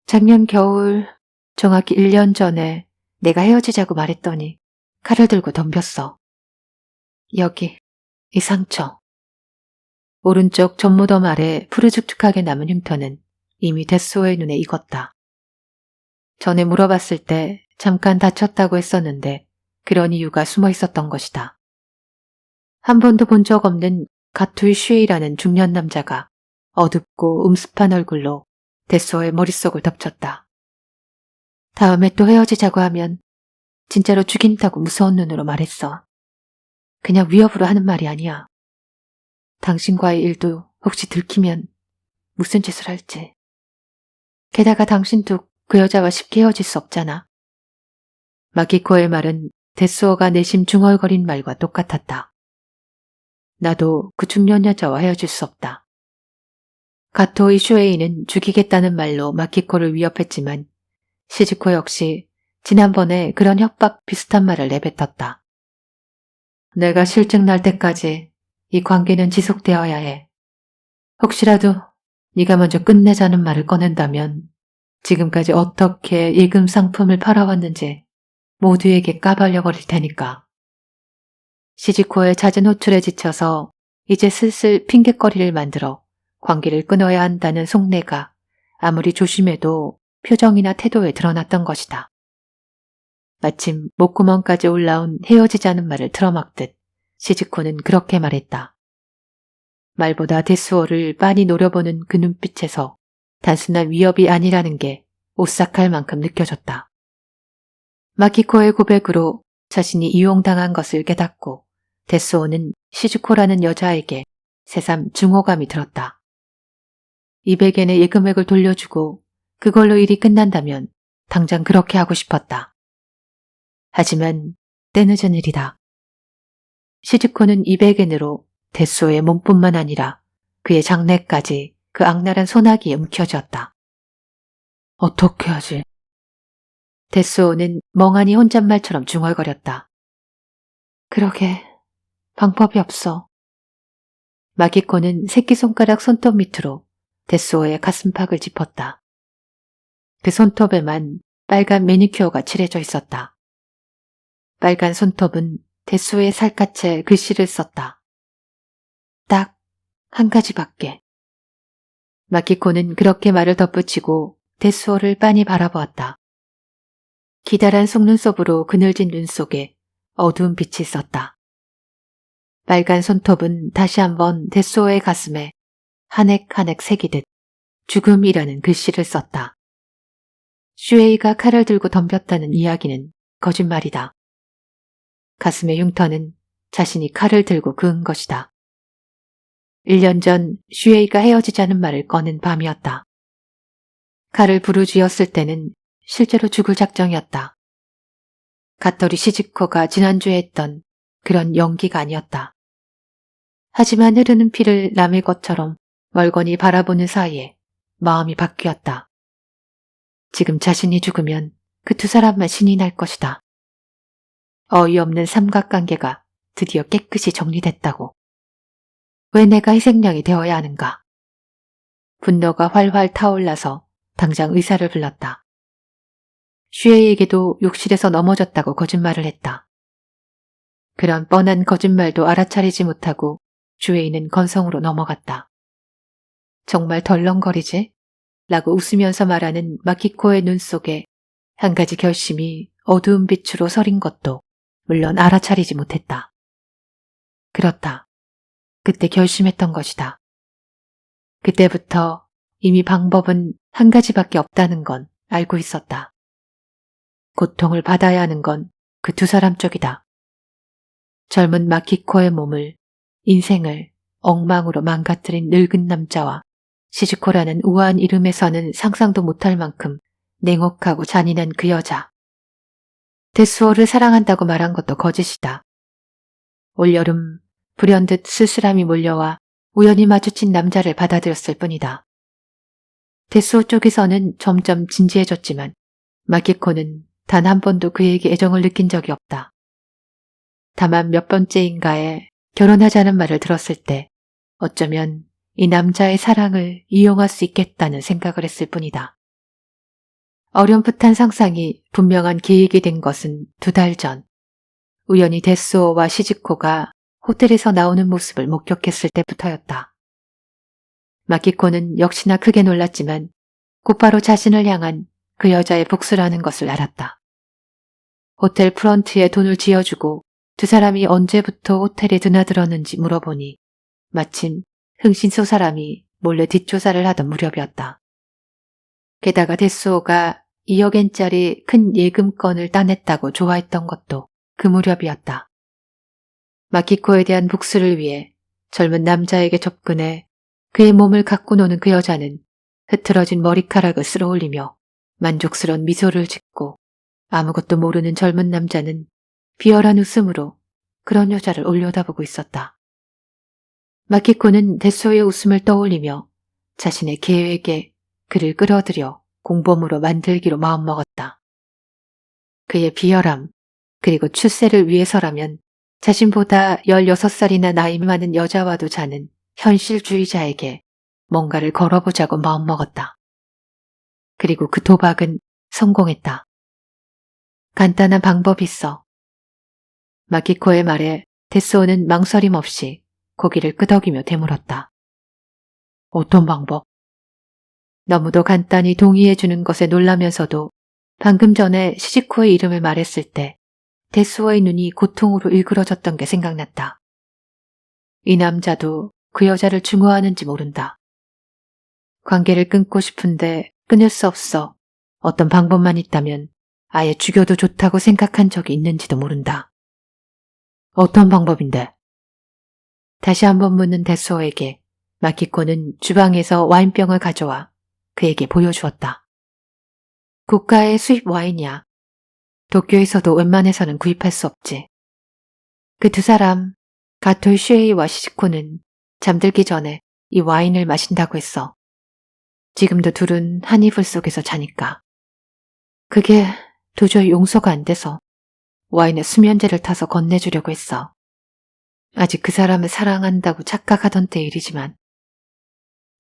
작년 겨울, 정확히 1년 전에 내가 헤어지자고 말했더니 칼을 들고 덤볐어. 여기, 이 상처. 오른쪽 전무덤 아래 푸르죽죽하게 남은 흉터는 이미 데스오의 눈에 익었다. 전에 물어봤을 때 잠깐 다쳤다고 했었는데 그런 이유가 숨어 있었던 것이다. 한 번도 본 적 없는 가투이 슈에이라는 중년 남자가 어둡고 음습한 얼굴로 데스오의 머릿속을 덮쳤다. 다음에 또 헤어지자고 하면 진짜로 죽인다고 무서운 눈으로 말했어. 그냥 위협으로 하는 말이 아니야. 당신과의 일도 혹시 들키면 무슨 짓을 할지. 게다가 당신도 그 여자와 쉽게 헤어질 수 없잖아. 마키코의 말은 데스오가 내심 중얼거린 말과 똑같았다. 나도 그 중년 여자와 헤어질 수 없다. 가토이 슈에이는 죽이겠다는 말로 마키코를 위협했지만 시즈코 역시 지난번에 그런 협박 비슷한 말을 내뱉었다. 내가 실증 날 때까지 이 관계는 지속되어야 해. 혹시라도 네가 먼저 끝내자는 말을 꺼낸다면 지금까지 어떻게 예금 상품을 팔아왔는지 모두에게 까발려버릴 테니까. 시즈코의 잦은 호출에 지쳐서 이제 슬슬 핑곗거리를 만들어 관계를 끊어야 한다는 속내가 아무리 조심해도 표정이나 태도에 드러났던 것이다. 마침 목구멍까지 올라온 헤어지자는 말을 틀어막듯 시즈코는 그렇게 말했다. 말보다 데스오를 빤히 노려보는 그 눈빛에서 단순한 위협이 아니라는 게 오싹할 만큼 느껴졌다. 마키코의 고백으로 자신이 이용당한 것을 깨닫고 데스오는 시즈코라는 여자에게 새삼 증오감이 들었다. 200엔의 예금액을 돌려주고 그걸로 일이 끝난다면 당장 그렇게 하고 싶었다. 하지만 때늦은 일이다. 시즈코는 200엔으로 데스오의 몸뿐만 아니라 그의 장래까지 그 악랄한 소나기에 움켜쥐었다. 어떻게 하지? 데스오는 멍하니 혼잣말처럼 중얼거렸다. 그러게, 방법이 없어. 마키코는 새끼손가락 손톱 밑으로 데스오의 가슴팍을 짚었다. 그 손톱에만 빨간 매니큐어가 칠해져 있었다. 빨간 손톱은 데스오의 살갗에 글씨를 썼다. 딱 한 가지밖에. 마키코는 그렇게 말을 덧붙이고 데스오를 빤히 바라보았다. 기다란 속눈썹으로 그늘진 눈 속에 어두운 빛이 있었다. 빨간 손톱은 다시 한번 데스오의 가슴에 한 획 한 획 새기듯 죽음이라는 글씨를 썼다. 슈에이가 칼을 들고 덤볐다는 이야기는 거짓말이다. 가슴의 흉터는 자신이 칼을 들고 그은 것이다. 1년 전 슈에이가 헤어지자는 말을 꺼낸 밤이었다. 칼을 부르짖었을 때는 실제로 죽을 작정이었다. 갓토리 시즈코가 지난주에 했던 그런 연기가 아니었다. 하지만 흐르는 피를 남의 것처럼 멀거니 바라보는 사이에 마음이 바뀌었다. 지금 자신이 죽으면 그 두 사람만 신이 날 것이다. 어이없는 삼각관계가 드디어 깨끗이 정리됐다고. 왜 내가 희생양이 되어야 하는가? 분노가 활활 타올라서 당장 의사를 불렀다. 슈에이에게도 욕실에서 넘어졌다고 거짓말을 했다. 그런 뻔한 거짓말도 알아차리지 못하고 슈에이는 건성으로 넘어갔다. 정말 덜렁거리지? 라고 웃으면서 말하는 마키코의 눈 속에 한 가지 결심이 어두운 빛으로 서린 것도 물론 알아차리지 못했다. 그렇다. 그때 결심했던 것이다. 그때부터 이미 방법은 한 가지밖에 없다는 건 알고 있었다. 고통을 받아야 하는 건 그 두 사람 쪽이다. 젊은 마키코의 몸을, 인생을 엉망으로 망가뜨린 늙은 남자와 시즈코라는 우아한 이름에서는 상상도 못할 만큼 냉혹하고 잔인한 그 여자. 데스오를 사랑한다고 말한 것도 거짓이다. 올여름 불현듯 쓸쓸함이 몰려와 우연히 마주친 남자를 받아들였을 뿐이다. 데스오 쪽에서는 점점 진지해졌지만 마키코는 단 한 번도 그에게 애정을 느낀 적이 없다. 다만 몇 번째인가에 결혼하자는 말을 들었을 때 어쩌면 이 남자의 사랑을 이용할 수 있겠다는 생각을 했을 뿐이다. 어렴풋한 상상이 분명한 계획이 된 것은 2달 전, 우연히 데스오와 시즈코가 호텔에서 나오는 모습을 목격했을 때부터였다. 마키코는 역시나 크게 놀랐지만 곧바로 자신을 향한 그 여자의 복수라는 것을 알았다. 호텔 프런트에 돈을 쥐어주고 두 사람이 언제부터 호텔에 드나들었는지 물어보니 마침 흥신소 사람이 몰래 뒷조사를 하던 무렵이었다. 게다가 데스오가 2억엔짜리 큰 예금건을 따냈다고 좋아했던 것도 그 무렵이었다. 마키코에 대한 복수를 위해 젊은 남자에게 접근해 그의 몸을 갖고 노는 그 여자는 흐트러진 머리카락을 쓸어올리며 만족스러운 미소를 짓고 아무것도 모르는 젊은 남자는 비열한 웃음으로 그런 여자를 올려다보고 있었다. 마키코는 데스오의 웃음을 떠올리며 자신의 계획에 그를 끌어들여 공범으로 만들기로 마음먹었다. 그의 비열함 그리고 출세를 위해서라면 자신보다 16살이나 나이 많은 여자와도 자는 현실주의자에게 뭔가를 걸어보자고 마음먹었다. 그리고 그 도박은 성공했다. 간단한 방법이 있어. 마키코의 말에 데스오는 망설임 없이 고개를 끄덕이며 되물었다. 어떤 방법? 너무도 간단히 동의해주는 것에 놀라면서도 방금 전에 시즈코의 이름을 말했을 때 데스오의 눈이 고통으로 일그러졌던 게 생각났다. 이 남자도 그 여자를 증오하는지 모른다. 관계를 끊고 싶은데 끊을 수 없어 어떤 방법만 있다면 아예 죽여도 좋다고 생각한 적이 있는지도 모른다. 어떤 방법인데? 다시 한번 묻는 데스오에게 마키코는 주방에서 와인병을 가져와 그에게 보여주었다. 고가의 수입 와인이야. 도쿄에서도 웬만해서는 구입할 수 없지. 그 두 사람, 가토이 슈에이와 시시코는 잠들기 전에 이 와인을 마신다고 했어. 지금도 둘은 한 이불 속에서 자니까. 그게 도저히 용서가 안 돼서 와인에 수면제를 타서 건네주려고 했어. 아직 그 사람을 사랑한다고 착각하던 때 일이지만.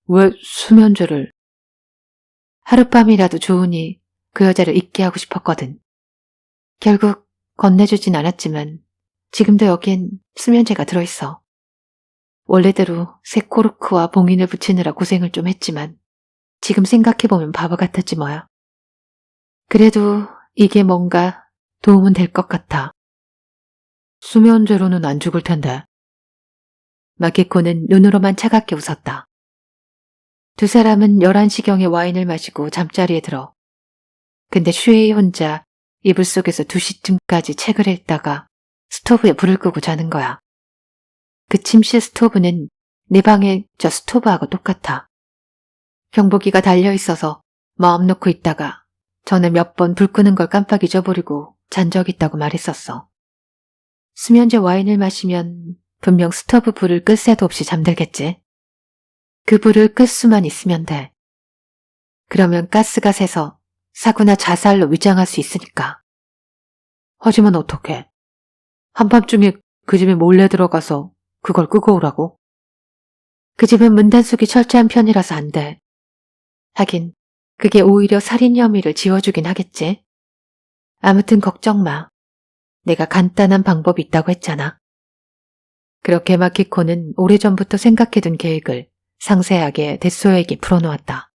왜 수면제를? 하룻밤이라도 좋으니 그 여자를 잊게 하고 싶었거든. 결국 건네주진 않았지만 지금도 여긴 수면제가 들어있어. 원래대로 새 코르크와 봉인을 붙이느라 고생을 좀 했지만 지금 생각해보면 바보 같았지 뭐야. 그래도 이게 뭔가 도움은 될 것 같아. 수면제로는 안 죽을 텐데. 마키코는 눈으로만 차갑게 웃었다. 두 사람은 11시경에 와인을 마시고 잠자리에 들어. 근데 슈에이 혼자 이불 속에서 2시쯤까지 책을 읽다가 스토브에 불을 끄고 자는 거야. 그 침실 스토브는 내 방의 저 스토브하고 똑같아. 경보기가 달려있어서 마음 놓고 있다가 전에 몇 번 불 끄는 걸 깜빡 잊어버리고 잔 적 있다고 말했었어. 수면제 와인을 마시면 분명 스토브 불을 끌 새도 없이 잠들겠지. 그 불을 끌 수만 있으면 돼. 그러면 가스가 새서 사고나 자살로 위장할 수 있으니까. 하지만 어떡해? 한밤중에 그 집에 몰래 들어가서 그걸 끄고 오라고? 그 집은 문단속이 철저한 편이라서 안 돼. 하긴 그게 오히려 살인 혐의를 지워주긴 하겠지. 아무튼 걱정 마. 내가 간단한 방법이 있다고 했잖아. 그렇게 마키코는 오래전부터 생각해둔 계획을 상세하게 데스오에게 풀어놓았다.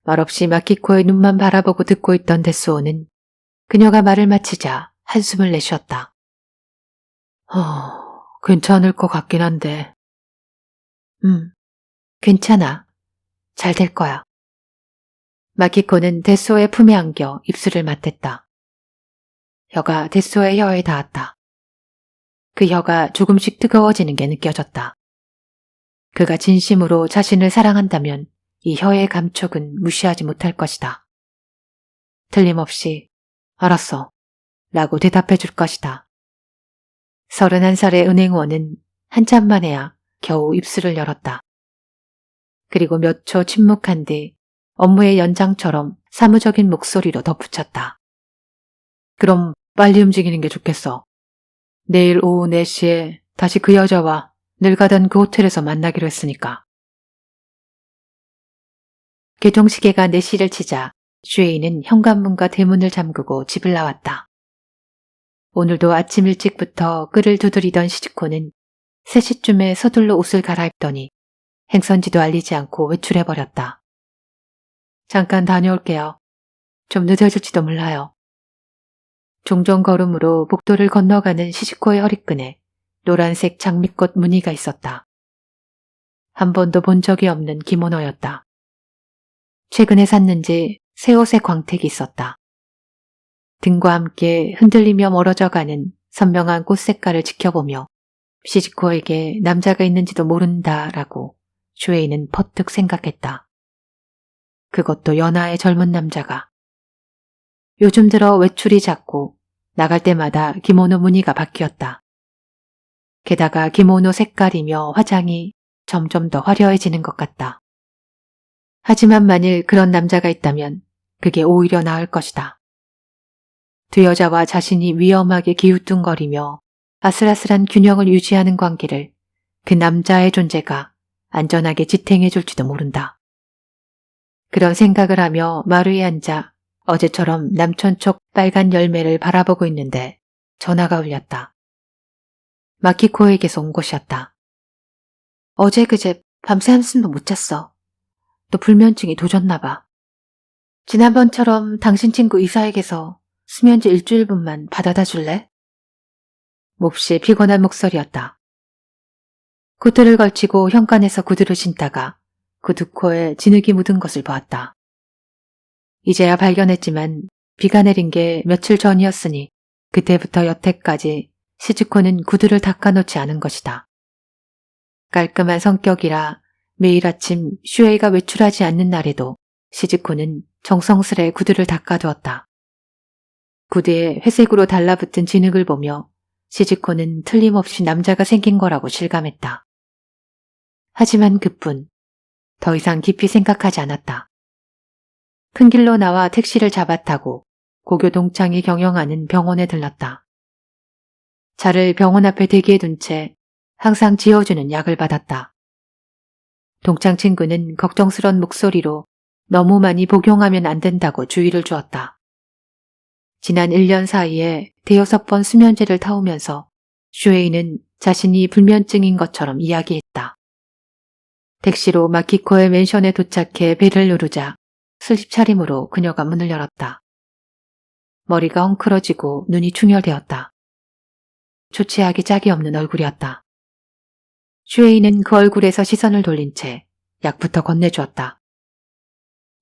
말없이 마키코의 눈만 바라보고 듣고 있던 데스오는 그녀가 말을 마치자 한숨을 내쉬었다. 괜찮을 것 같긴 한데. 괜찮아. 잘 될 거야. 마키코는 데스오의 품에 안겨 입술을 맞댔다. 혀가 데스오의 혀에 닿았다. 그 혀가 조금씩 뜨거워지는 게 느껴졌다. 그가 진심으로 자신을 사랑한다면 이 혀의 감촉은 무시하지 못할 것이다. 틀림없이 알았어 라고 대답해 줄 것이다. 31살의 은행원은 한참 만에야 겨우 입술을 열었다. 그리고 몇 초 침묵한 뒤 업무의 연장처럼 사무적인 목소리로 덧붙였다. 그럼 빨리 움직이는 게 좋겠어. 내일 오후 4시에 다시 그 여자와 늘 가던 그 호텔에서 만나기로 했으니까. 개동시계가 4시를 치자 슈에이는 현관문과 대문을 잠그고 집을 나왔다. 오늘도 아침 일찍부터 끈을 두드리던 시즈코는 3시쯤에 서둘러 옷을 갈아입더니 행선지도 알리지 않고 외출해버렸다. 잠깐 다녀올게요. 좀 늦어질지도 몰라요. 종종 걸음으로 복도를 건너가는 시즈코의 허리끈에 노란색 장미꽃 무늬가 있었다. 한 번도 본 적이 없는 기모노였다. 최근에 샀는지 새 옷의 광택이 있었다. 등과 함께 흔들리며 멀어져가는 선명한 꽃 색깔을 지켜보며 시즈코에게 남자가 있는지도 모른다라고 슈에이는 퍼뜩 생각했다. 그것도 연하의 젊은 남자가. 요즘 들어 외출이 잦고 나갈 때마다 기모노 무늬가 바뀌었다. 게다가 기모노 색깔이며 화장이 점점 더 화려해지는 것 같다. 하지만 만일 그런 남자가 있다면 그게 오히려 나을 것이다. 두 여자와 자신이 위험하게 기우뚱거리며 아슬아슬한 균형을 유지하는 관계를 그 남자의 존재가 안전하게 지탱해 줄지도 모른다. 그런 생각을 하며 마루에 앉아 어제처럼 남촌쪽 빨간 열매를 바라보고 있는데 전화가 울렸다. 마키코에게서 온 것이었다. 어제 그제 밤새 한숨도 못 잤어. 또 불면증이 도졌나 봐. 지난번처럼 당신 친구 이사에게서 수면제 일주일분만 받아다 줄래? 몹시 피곤한 목소리였다. 구두를 걸치고 현관에서 구두를 신다가 구두 코에 진흙이 묻은 것을 보았다. 이제야 발견했지만 비가 내린 게 며칠 전이었으니 그때부터 여태까지 시즈코는 구두를 닦아놓지 않은 것이다. 깔끔한 성격이라 매일 아침 슈에이가 외출하지 않는 날에도 시즈코는 정성스레 구두를 닦아두었다. 구두에 회색으로 달라붙은 진흙을 보며 시즈코는 틀림없이 남자가 생긴 거라고 실감했다. 하지만 그뿐. 더 이상 깊이 생각하지 않았다. 큰 길로 나와 택시를 잡아타고 고교 동창이 경영하는 병원에 들렀다. 차를 병원 앞에 대기해 둔 채 항상 지어주는 약을 받았다. 동창 친구는 걱정스런 목소리로 너무 많이 복용하면 안 된다고 주의를 주었다. 지난 1년 사이에 대여섯 번 수면제를 타오면서 슈에이는 자신이 불면증인 것처럼 이야기했다. 택시로 마키코의 맨션에 도착해 벨을 누르자 슬립 차림으로 그녀가 문을 열었다. 머리가 헝클어지고 눈이 충혈되었다. 초췌하기 짝이 없는 얼굴이었다. 슈에이는 그 얼굴에서 시선을 돌린 채 약부터 건네주었다.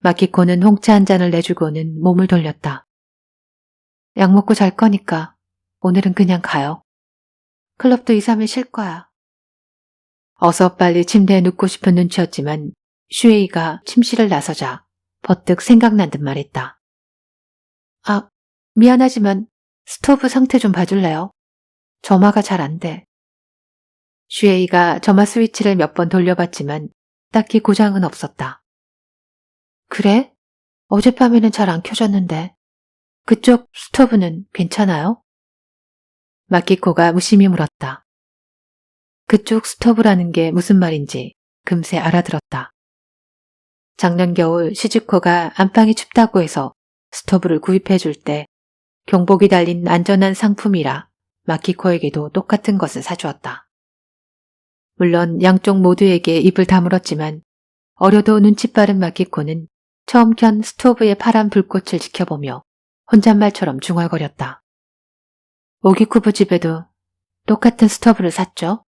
마키코는 홍차 한 잔을 내주고는 몸을 돌렸다. 약 먹고 잘 거니까 오늘은 그냥 가요. 클럽도 2, 3일 쉴 거야. 어서 빨리 침대에 눕고 싶은 눈치였지만 슈에이가 침실을 나서자 버뜩 생각난 듯 말했다. 아, 미안하지만 스토브 상태 좀 봐줄래요? 점화가 잘 안 돼. 슈에이가 점화 스위치를 몇 번 돌려봤지만 딱히 고장은 없었다. 그래? 어젯밤에는 잘 안 켜졌는데. 그쪽 스토브는 괜찮아요? 마키코가 무심히 물었다. 그쪽 스토브라는 게 무슨 말인지 금세 알아들었다. 작년 겨울 시즈코가 안방이 춥다고 해서 스토브를 구입해 줄 때 경복이 달린 안전한 상품이라 마키코에게도 똑같은 것을 사주었다. 물론 양쪽 모두에게 입을 다물었지만 어려도 눈치 빠른 마키코는 처음 켠 스토브의 파란 불꽃을 지켜보며 혼잣말처럼 중얼거렸다. 오기쿠부 집에도 똑같은 스토브를 샀죠?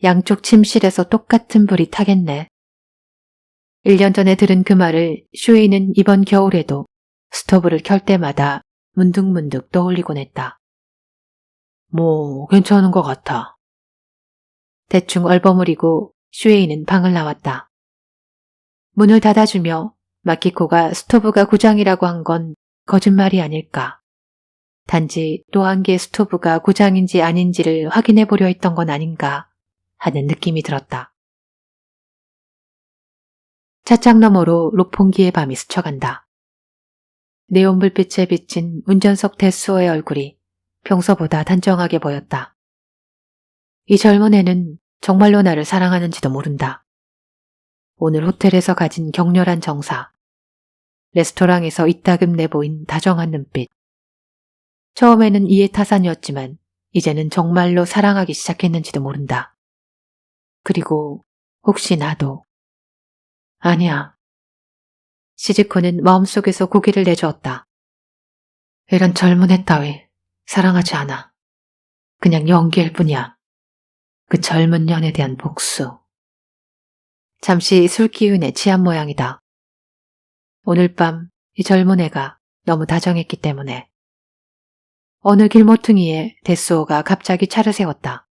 양쪽 침실에서 똑같은 불이 타겠네. 1년 전에 들은 그 말을 슈에이는 이번 겨울에도 스토브를 켤 때마다 문득문득 떠올리곤 했다. 뭐 괜찮은 것 같아. 대충 얼버무리고 슈에이는 방을 나왔다. 문을 닫아주며 마키코가 스토브가 고장이라고 한 건 거짓말이 아닐까. 단지 또 한 개의 스토브가 고장인지 아닌지를 확인해 보려 했던 건 아닌가 하는 느낌이 들었다. 차창 너머로 로폰기의 밤이 스쳐간다. 네온 불빛에 비친 운전석 데스오의 얼굴이 평소보다 단정하게 보였다. 이 젊은 애는 정말로 나를 사랑하는지도 모른다. 오늘 호텔에서 가진 격렬한 정사, 레스토랑에서 이따금 내보인 다정한 눈빛. 처음에는 이해타산이었지만 이제는 정말로 사랑하기 시작했는지도 모른다. 그리고 혹시 나도. 아니야. 시즈코는 마음속에서 고개를 내저었다. 이런 젊은 애 따위 사랑하지 않아. 그냥 연기일 뿐이야. 그 젊은 년에 대한 복수. 잠시 술 기운에 취한 모양이다. 오늘 밤 이 젊은 애가 너무 다정했기 때문에. 어느 길모퉁이에 데스오가 갑자기 차를 세웠다.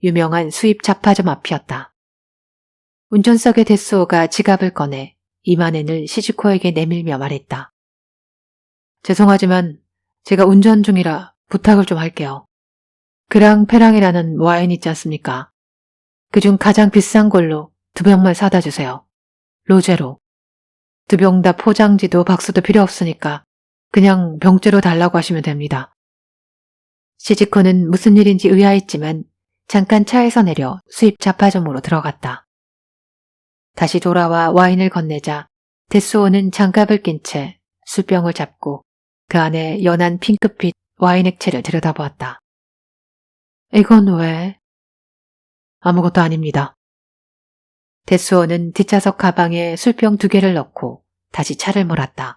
유명한 수입 잡화점 앞이었다. 운전석의 데스오가 지갑을 꺼내 이만엔을 시즈코에게 내밀며 말했다. 죄송하지만 제가 운전 중이라 부탁을 좀 할게요. 그랑페랑이라는 와인 있지 않습니까? 그중 가장 비싼 걸로 2병만 사다 주세요. 로제로. 2병 다 포장지도 박스도 필요 없으니까 그냥 병째로 달라고 하시면 됩니다. 시즈코는 무슨 일인지 의아했지만 잠깐 차에서 내려 수입 잡화점으로 들어갔다. 다시 돌아와 와인을 건네자 데스오는 장갑을 낀 채 술병을 잡고 그 안에 연한 핑크빛 와인 액체를 들여다보았다. 이건 왜? 아무것도 아닙니다. 데스오는 뒷좌석 가방에 술병 2개를 넣고 다시 차를 몰았다.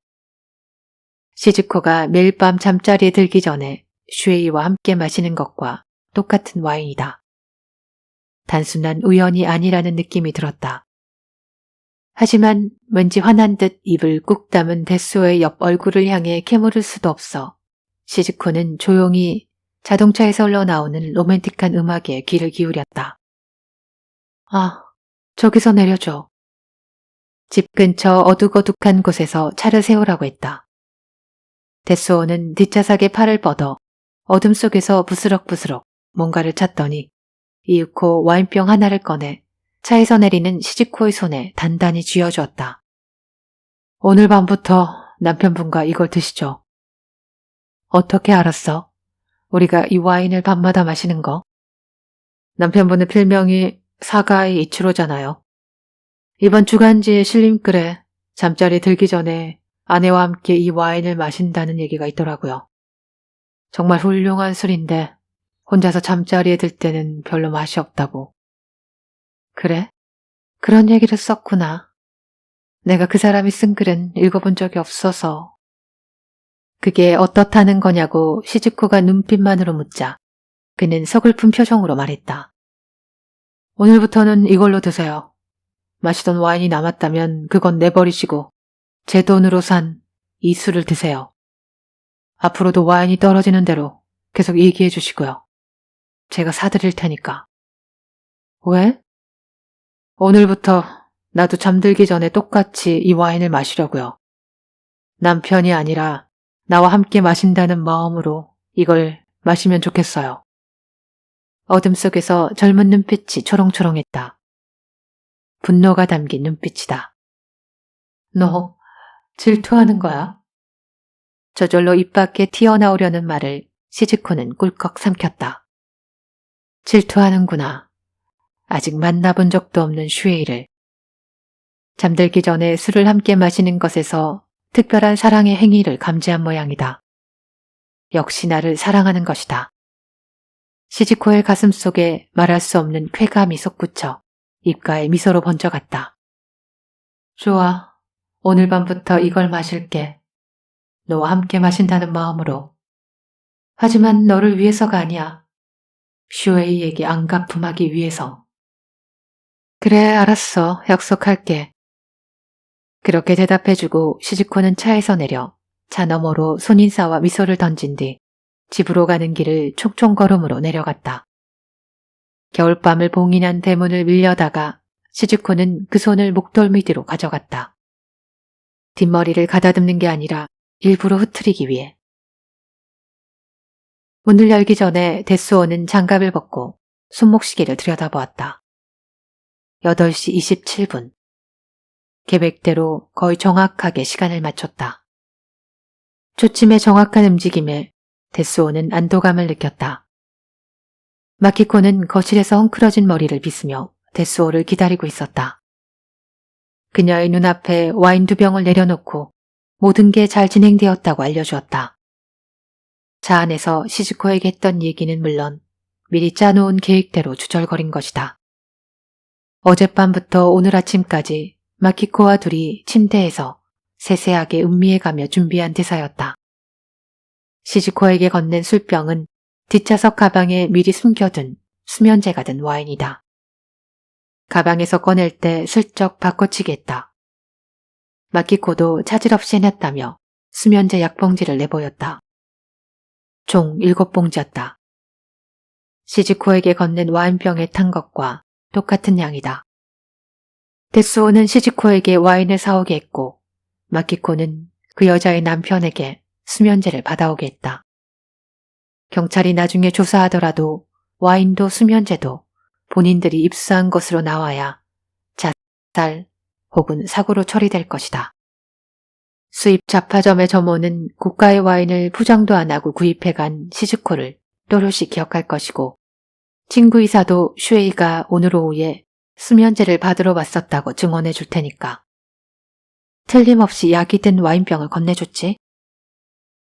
시즈코가 매일 밤 잠자리에 들기 전에 슈에이와 함께 마시는 것과 똑같은 와인이다. 단순한 우연이 아니라는 느낌이 들었다. 하지만 왠지 화난 듯 입을 꾹 담은 데스오의 옆 얼굴을 향해 캐물을 수도 없어 시즈코는 조용히 자동차에서 흘러나오는 로맨틱한 음악에 귀를 기울였다. 아, 저기서 내려줘. 집 근처 어둑어둑한 곳에서 차를 세우라고 했다. 데스오는 뒷좌석에 팔을 뻗어 어둠 속에서 부스럭부스럭 뭔가를 찾더니 이윽고 와인병 하나를 꺼내 차에서 내리는 시즈코의 손에 단단히 쥐어주었다. 오늘 밤부터 남편분과 이걸 드시죠. 어떻게 알았어? 우리가 이 와인을 밤마다 마시는 거? 남편분의 필명이 사가의 이치로잖아요. 이번 주간지에 실린 글에 잠자리에 들기 전에 아내와 함께 이 와인을 마신다는 얘기가 있더라고요. 정말 훌륭한 술인데 혼자서 잠자리에 들 때는 별로 맛이 없다고. 그래? 그런 얘기를 썼구나. 내가 그 사람이 쓴 글은 읽어본 적이 없어서. 그게 어떻다는 거냐고 시즈코가 눈빛만으로 묻자 그는 서글픈 표정으로 말했다. 오늘부터는 이걸로 드세요. 마시던 와인이 남았다면 그건 내버리시고 제 돈으로 산 이 술을 드세요. 앞으로도 와인이 떨어지는 대로 계속 얘기해 주시고요. 제가 사드릴 테니까. 왜? 오늘부터 나도 잠들기 전에 똑같이 이 와인을 마시려고요. 남편이 아니라 나와 함께 마신다는 마음으로 이걸 마시면 좋겠어요. 어둠 속에서 젊은 눈빛이 초롱초롱했다. 분노가 담긴 눈빛이다. 너 질투하는 거야? 저절로 입 밖에 튀어나오려는 말을 시즈코는 꿀꺽 삼켰다. 질투하는구나. 아직 만나본 적도 없는 슈에이를. 잠들기 전에 술을 함께 마시는 것에서 특별한 사랑의 행위를 감지한 모양이다. 역시 나를 사랑하는 것이다. 시즈코의 가슴 속에 말할 수 없는 쾌감이 솟구쳐 입가에 미소로 번져갔다. 좋아. 오늘 밤부터 이걸 마실게. 너와 함께 마신다는 마음으로. 하지만 너를 위해서가 아니야. 슈에이에게 안갚음하기 위해서. 그래, 알았어. 약속할게. 그렇게 대답해주고 시즈코는 차에서 내려 차 너머로 손인사와 미소를 던진 뒤 집으로 가는 길을 촉촉걸음으로 내려갔다. 겨울밤을 봉인한 대문을 밀려다가 시즈코는 그 손을 목덜미 뒤로 가져갔다. 뒷머리를 가다듬는 게 아니라 일부러 흐트리기 위해. 문을 열기 전에 데스오는 장갑을 벗고 손목시계를 들여다보았다. 8시 27분. 계획대로 거의 정확하게 시간을 맞췄다. 초침의 정확한 움직임에 데스오는 안도감을 느꼈다. 마키코는 거실에서 헝클어진 머리를 빗으며 데스오를 기다리고 있었다. 그녀의 눈앞에 와인 2병을 내려놓고 모든 게 잘 진행되었다고 알려주었다. 차 안에서 시즈코에게 했던 얘기는 물론 미리 짜놓은 계획대로 주절거린 것이다. 어젯밤부터 오늘 아침까지 마키코와 둘이 침대에서 세세하게 음미해가며 준비한 대사였다. 시즈코에게 건넨 술병은 뒷좌석 가방에 미리 숨겨둔 수면제가 든 와인이다. 가방에서 꺼낼 때 슬쩍 바꿔치기 했다. 마키코도 차질 없이 해냈다며 수면제 약봉지를 내보였다. 총 7봉지였다. 시즈코에게 건넨 와인병에 탄 것과 똑같은 양이다. 데스오는 시즈코에게 와인을 사오게 했고 마키코는 그 여자의 남편에게 수면제를 받아오게 했다. 경찰이 나중에 조사하더라도 와인도 수면제도 본인들이 입수한 것으로 나와야 자살 혹은 사고로 처리될 것이다. 수입 잡화점의 점원은 고가의 와인을 포장도 안 하고 구입해간 시즈코를 또렷이 기억할 것이고 친구이사도 슈에이가 오늘 오후에 수면제를 받으러 왔었다고 증언해 줄 테니까. 틀림없이 약이 든 와인병을 건네줬지?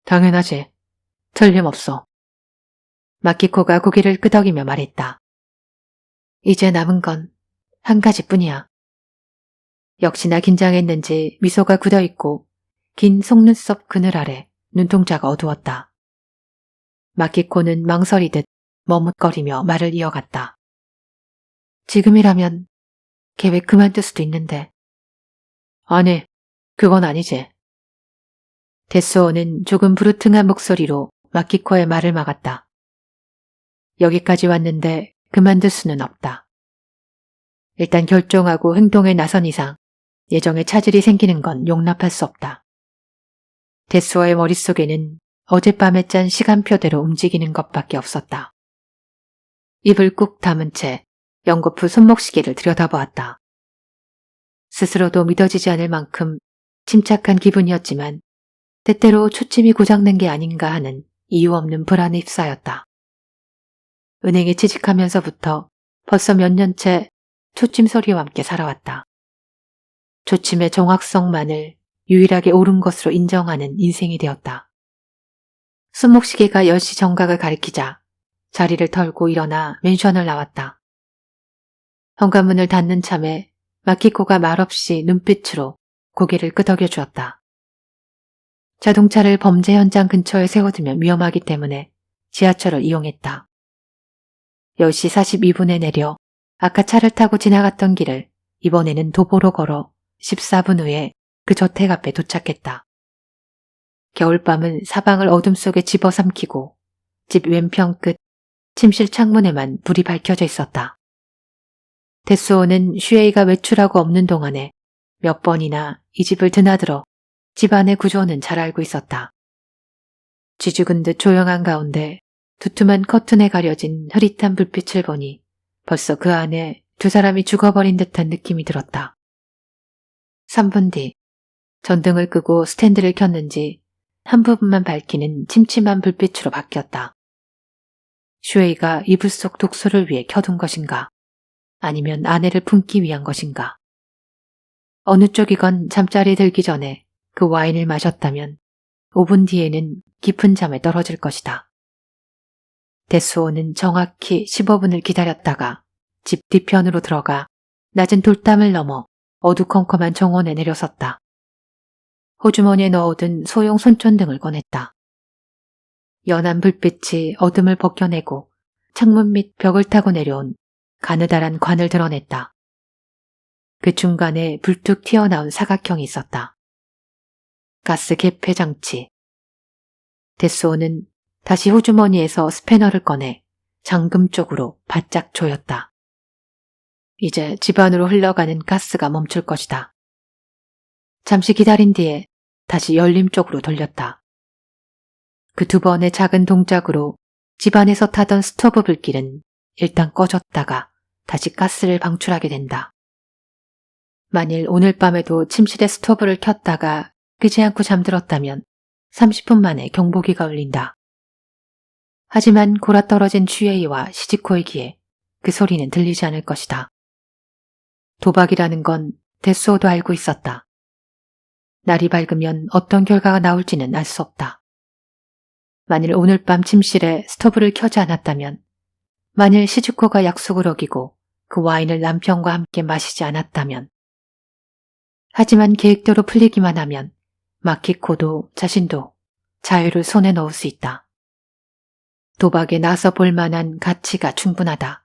당연하지. 틀림없어. 마키코가 고개를 끄덕이며 말했다. 이제 남은 건 한 가지뿐이야. 역시나 긴장했는지 미소가 굳어있고 긴 속눈썹 그늘 아래 눈동자가 어두웠다. 마키코는 망설이듯 머뭇거리며 말을 이어갔다. 지금이라면 계획 그만둘 수도 있는데. 아니, 그건 아니지. 데스오는 조금 부르퉁한 목소리로 마키코의 말을 막았다. 여기까지 왔는데 그만둘 수는 없다. 일단 결정하고 행동에 나선 이상 예정에 차질이 생기는 건 용납할 수 없다. 데스오의 머릿속에는 어젯밤에 짠 시간표대로 움직이는 것밖에 없었다. 입을 꾹 다문 채 연거푸 손목시계를 들여다보았다. 스스로도 믿어지지 않을 만큼 침착한 기분이었지만 때때로 초침이 고장난 게 아닌가 하는 이유 없는 불안에 휩싸였다. 은행에 취직하면서부터 벌써 몇 년째 초침 소리와 함께 살아왔다. 초침의 정확성만을 유일하게 옳은 것으로 인정하는 인생이 되었다. 손목시계가 10시 정각을 가리키자 자리를 털고 일어나 맨션을 나왔다. 현관문을 닫는 참에 마키코가 말없이 눈빛으로 고개를 끄덕여 주었다. 자동차를 범죄 현장 근처에 세워두면 위험하기 때문에 지하철을 이용했다. 10시 42분에 내려 아까 차를 타고 지나갔던 길을 이번에는 도보로 걸어 14분 후에 그 저택 앞에 도착했다. 겨울밤은 사방을 어둠 속에 집어삼키고 집 왼편 끝 침실 창문에만 불이 밝혀져 있었다. 데스오는 슈에이가 외출하고 없는 동안에 몇 번이나 이 집을 드나들어 집안의 구조는 잘 알고 있었다. 쥐죽은 듯 조용한 가운데 두툼한 커튼에 가려진 흐릿한 불빛을 보니 벌써 그 안에 두 사람이 죽어버린 듯한 느낌이 들었다. 3분 뒤 전등을 끄고 스탠드를 켰는지 한 부분만 밝히는 침침한 불빛으로 바뀌었다. 슈에이가 이불 속 독소를 위해 켜둔 것인가? 아니면 아내를 품기 위한 것인가? 어느 쪽이건 잠자리에 들기 전에 그 와인을 마셨다면 5분 뒤에는 깊은 잠에 떨어질 것이다. 데스오는 정확히 15분을 기다렸다가 집 뒤편으로 들어가 낮은 돌담을 넘어 어두컴컴한 정원에 내려섰다. 호주머니에 넣어둔 소형 손전등을 꺼냈다. 연한 불빛이 어둠을 벗겨내고 창문 밑 벽을 타고 내려온 가느다란 관을 드러냈다. 그 중간에 불뚝 튀어나온 사각형이 있었다. 가스 개폐 장치. 데스오는 다시 호주머니에서 스패너를 꺼내 잠금 쪽으로 바짝 조였다. 이제 집 안으로 흘러가는 가스가 멈출 것이다. 잠시 기다린 뒤에 다시 열림 쪽으로 돌렸다. 그 두 번의 작은 동작으로 집안에서 타던 스토브 불길은 일단 꺼졌다가 다시 가스를 방출하게 된다. 만일 오늘 밤에도 침실에 스토브를 켰다가 끄지 않고 잠들었다면 30분 만에 경보기가 울린다. 하지만 골아떨어진 슈에이와 시지코의 귀에 그 소리는 들리지 않을 것이다. 도박이라는 건 데스오도 알고 있었다. 날이 밝으면 어떤 결과가 나올지는 알 수 없다. 만일 오늘 밤 침실에 스토브를 켜지 않았다면, 만일 시즈코가 약속을 어기고 그 와인을 남편과 함께 마시지 않았다면, 하지만 계획대로 풀리기만 하면 마키코도 자신도 자유를 손에 넣을 수 있다. 도박에 나서 볼 만한 가치가 충분하다.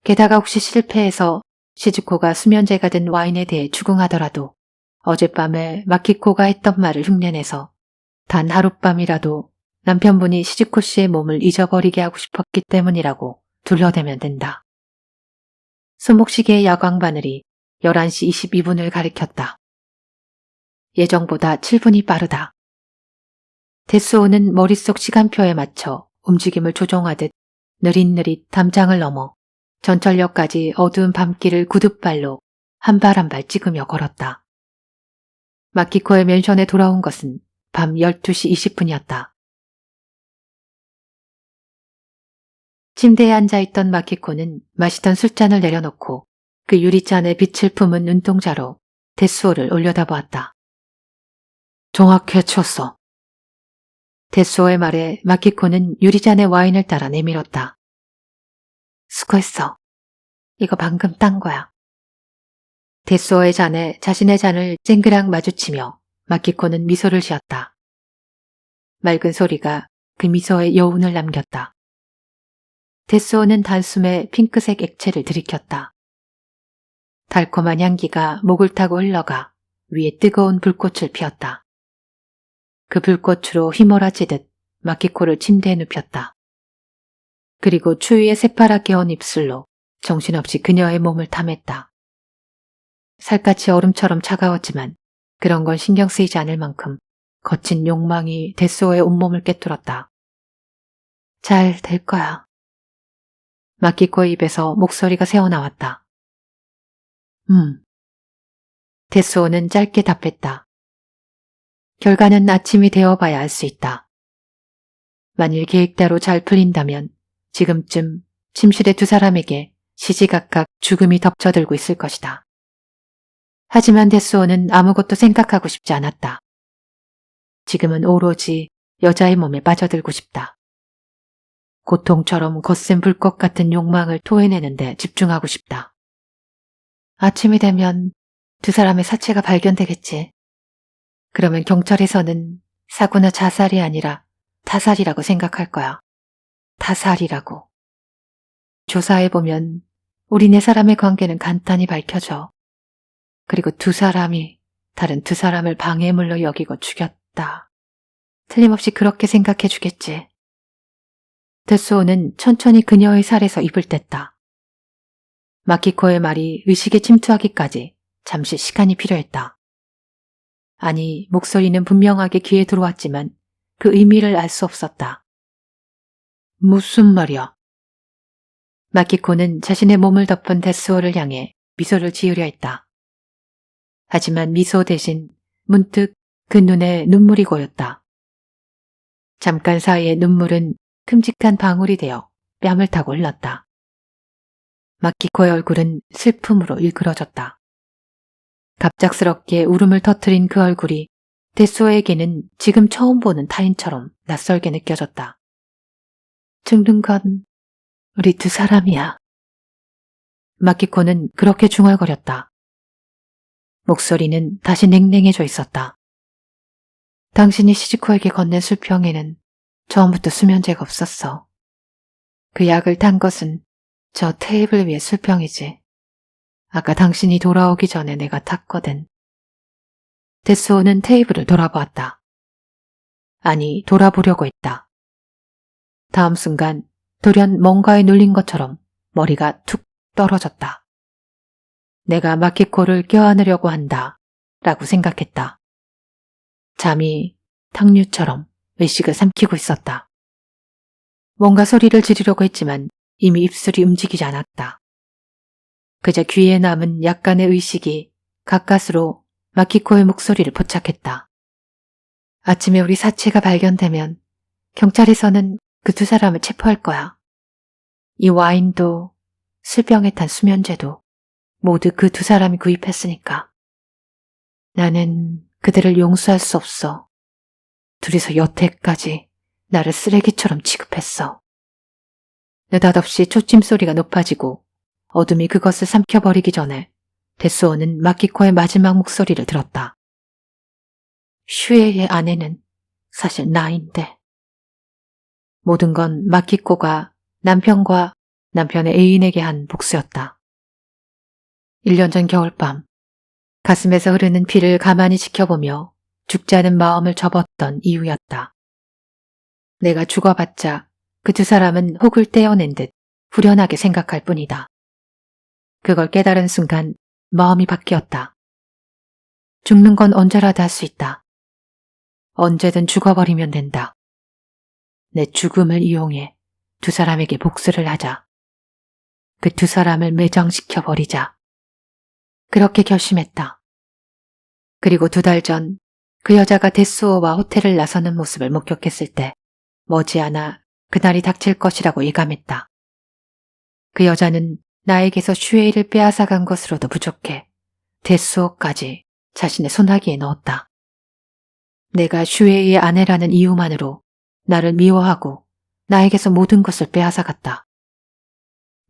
게다가 혹시 실패해서 시즈코가 수면제가 된 와인에 대해 추궁하더라도 어젯밤에 마키코가 했던 말을 흉내내서 단 하룻밤이라도 남편분이 시즈코 씨의 몸을 잊어버리게 하고 싶었기 때문이라고 둘러대면 된다. 손목시계의 야광 바늘이 11시 22분을 가리켰다. 예정보다 7분이 빠르다. 데스오는 머릿속 시간표에 맞춰 움직임을 조종하듯 느릿느릿 담장을 넘어 전철역까지 어두운 밤길을 구둣발로 한 발 한 발 찍으며 걸었다. 마키코의 맨션에 돌아온 것은 밤 12시 20분이었다. 침대에 앉아있던 마키코는 마시던 술잔을 내려놓고 그 유리잔에 빛을 품은 눈동자로 데스오를 올려다보았다. 정확히 해쳤어. 데스오의 말에 마키코는 유리잔의 와인을 따라 내밀었다. 수고했어. 이거 방금 딴 거야. 데스오의 잔에 자신의 잔을 쨍그랑 마주치며 마키코는 미소를 지었다. 맑은 소리가 그 미소에 여운을 남겼다. 데스오는 단숨에 핑크색 액체를 들이켰다. 달콤한 향기가 목을 타고 흘러가 위에 뜨거운 불꽃을 피웠다. 그 불꽃으로 휘몰아치듯 마키코를 침대에 눕혔다. 그리고 추위에 새파랗게 온 입술로 정신없이 그녀의 몸을 탐했다. 살갗이 얼음처럼 차가웠지만 그런 건 신경 쓰이지 않을 만큼 거친 욕망이 데스오의 온몸을 꿰뚫었다. 잘 될 거야. 마키코의 입에서 목소리가 새어나왔다. 데스오는 짧게 답했다. 결과는 아침이 되어봐야 알 수 있다. 만일 계획대로 잘 풀린다면 지금쯤 침실의 두 사람에게 시시각각 죽음이 덮쳐들고 있을 것이다. 하지만 데스오는 아무것도 생각하고 싶지 않았다. 지금은 오로지 여자의 몸에 빠져들고 싶다. 고통처럼 거센 불꽃 같은 욕망을 토해내는데 집중하고 싶다. 아침이 되면 두 사람의 사체가 발견되겠지. 그러면 경찰에서는 사고나 자살이 아니라 타살이라고 생각할 거야. 타살이라고. 조사해보면 우리 네 사람의 관계는 간단히 밝혀져. 그리고 두 사람이 다른 두 사람을 방해물로 여기고 죽였다. 틀림없이 그렇게 생각해 주겠지. 데스오는 천천히 그녀의 살에서 입을 뗐다. 마키코의 말이 의식에 침투하기까지 잠시 시간이 필요했다. 아니, 목소리는 분명하게 귀에 들어왔지만 그 의미를 알 수 없었다. 무슨 말이야? 마키코는 자신의 몸을 덮은 데스오를 향해 미소를 지으려 했다. 하지만 미소 대신 문득 그 눈에 눈물이 고였다. 잠깐 사이에 눈물은 큼직한 방울이 되어 뺨을 타고 흘렀다. 마키코의 얼굴은 슬픔으로 일그러졌다. 갑작스럽게 울음을 터뜨린 그 얼굴이 데스오에게는 지금 처음 보는 타인처럼 낯설게 느껴졌다. 죽는 건 우리 두 사람이야. 마키코는 그렇게 중얼거렸다. 목소리는 다시 냉랭해져 있었다. 당신이 시즈코에게 건넨 술병에는 처음부터 수면제가 없었어. 그 약을 탄 것은 저 테이블 위의 술병이지. 아까 당신이 돌아오기 전에 내가 탔거든. 데스오는 테이블을 돌아보았다. 아니, 돌아보려고 했다. 다음 순간 돌연 뭔가에 눌린 것처럼 머리가 툭 떨어졌다. 내가 마키코를 껴안으려고 한다 라고 생각했다. 잠이 탕류처럼 의식을 삼키고 있었다. 뭔가 소리를 지르려고 했지만 이미 입술이 움직이지 않았다. 그저 귀에 남은 약간의 의식이 가까스로 마키코의 목소리를 포착했다. 아침에 우리 사체가 발견되면 경찰에서는 그 두 사람을 체포할 거야. 이 와인도 술병에 탄 수면제도 모두 그 두 사람이 구입했으니까. 나는 그들을 용서할 수 없어. 둘이서 여태까지 나를 쓰레기처럼 취급했어. 느닷없이 초침소리가 높아지고 어둠이 그것을 삼켜버리기 전에 데스오는 마키코의 마지막 목소리를 들었다. 슈에의 아내는 사실 나인데. 모든 건 마키코가 남편과 남편의 애인에게 한 복수였다. 1년 전 겨울밤, 가슴에서 흐르는 피를 가만히 지켜보며 죽지 않은 마음을 접었던 이유였다. 내가 죽어봤자 그 두 사람은 혹을 떼어낸 듯 후련하게 생각할 뿐이다. 그걸 깨달은 순간 마음이 바뀌었다. 죽는 건 언제라도 할 수 있다. 언제든 죽어버리면 된다. 내 죽음을 이용해 두 사람에게 복수를 하자. 그 두 사람을 매장시켜버리자. 그렇게 결심했다. 그리고 2달 전 그 여자가 데스오와 호텔을 나서는 모습을 목격했을 때 머지않아 그날이 닥칠 것이라고 예감했다. 그 여자는 나에게서 슈에이를 빼앗아간 것으로도 부족해 데스오까지 자신의 손아귀에 넣었다. 내가 슈에이의 아내라는 이유만으로 나를 미워하고 나에게서 모든 것을 빼앗아갔다.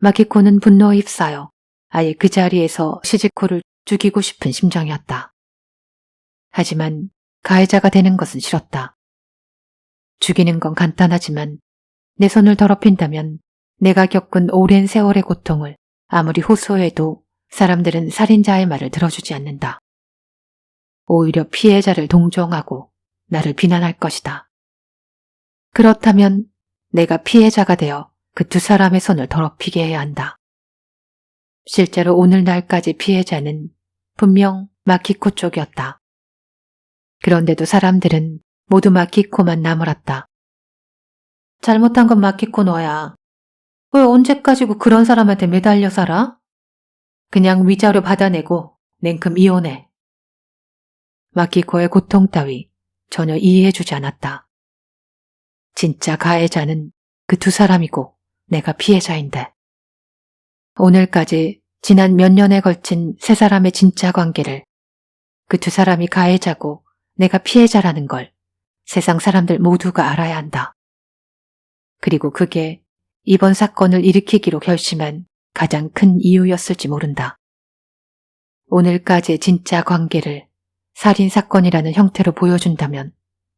마키코는 분노에 휩싸여 아예 그 자리에서 시즈코를 죽이고 싶은 심정이었다. 하지만 가해자가 되는 것은 싫었다. 죽이는 건 간단하지만 내 손을 더럽힌다면 내가 겪은 오랜 세월의 고통을 아무리 호소해도 사람들은 살인자의 말을 들어주지 않는다. 오히려 피해자를 동정하고 나를 비난할 것이다. 그렇다면 내가 피해자가 되어 그 두 사람의 손을 더럽히게 해야 한다. 실제로 오늘날까지 피해자는 분명 마키코 쪽이었다. 그런데도 사람들은 모두 마키코만 나무랐다. 잘못한 건 마키코 너야. 왜 언제까지고 그런 사람한테 매달려 살아? 그냥 위자료 받아내고 냉큼 이혼해. 마키코의 고통 따위 전혀 이해해주지 않았다. 진짜 가해자는 그 두 사람이고 내가 피해자인데. 오늘까지 지난 몇 년에 걸친 세 사람의 진짜 관계를 그 두 사람이 가해자고 내가 피해자라는 걸 세상 사람들 모두가 알아야 한다. 그리고 그게 이번 사건을 일으키기로 결심한 가장 큰 이유였을지 모른다. 오늘까지의 진짜 관계를 살인사건이라는 형태로 보여준다면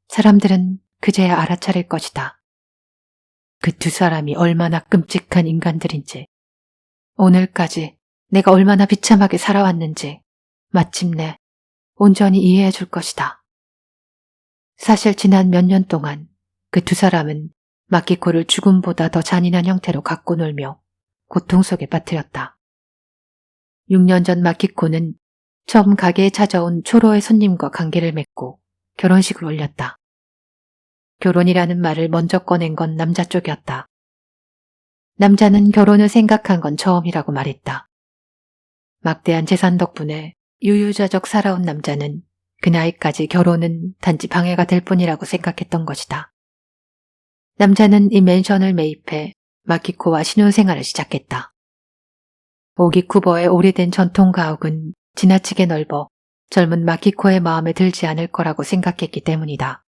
사람들은 그제야 알아차릴 것이다. 그 두 사람이 얼마나 끔찍한 인간들인지, 오늘까지 내가 얼마나 비참하게 살아왔는지 마침내 온전히 이해해 줄 것이다. 사실 지난 몇 년 동안 그 두 사람은 마키코를 죽음보다 더 잔인한 형태로 갖고 놀며 고통 속에 빠뜨렸다. 6년 전 마키코는 처음 가게에 찾아온 초로의 손님과 관계를 맺고 결혼식을 올렸다. 결혼이라는 말을 먼저 꺼낸 건 남자 쪽이었다. 남자는 결혼을 생각한 건 처음이라고 말했다. 막대한 재산 덕분에 유유자적 살아온 남자는 그 나이까지 결혼은 단지 방해가 될 뿐이라고 생각했던 것이다. 남자는 이 맨션을 매입해 마키코와 신혼생활을 시작했다. 오기쿠버의 오래된 전통 가옥은 지나치게 넓어 젊은 마키코의 마음에 들지 않을 거라고 생각했기 때문이다.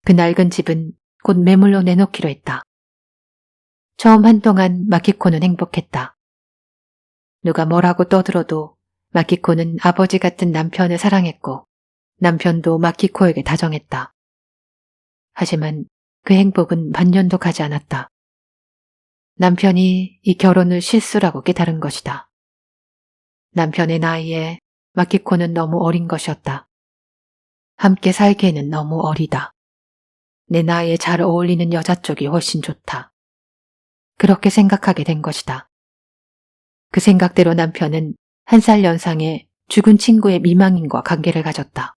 그 낡은 집은 곧 매물로 내놓기로 했다. 처음 한동안 마키코는 행복했다. 누가 뭐라고 떠들어도 마키코는 아버지 같은 남편을 사랑했고 남편도 마키코에게 다정했다. 하지만 그 행복은 반년도 가지 않았다. 남편이 이 결혼을 실수라고 깨달은 것이다. 남편의 나이에 마키코는 너무 어린 것이었다. 함께 살기에는 너무 어리다. 내 나이에 잘 어울리는 여자 쪽이 훨씬 좋다. 그렇게 생각하게 된 것이다. 그 생각대로 남편은 1살 연상의 죽은 친구의 미망인과 관계를 가졌다.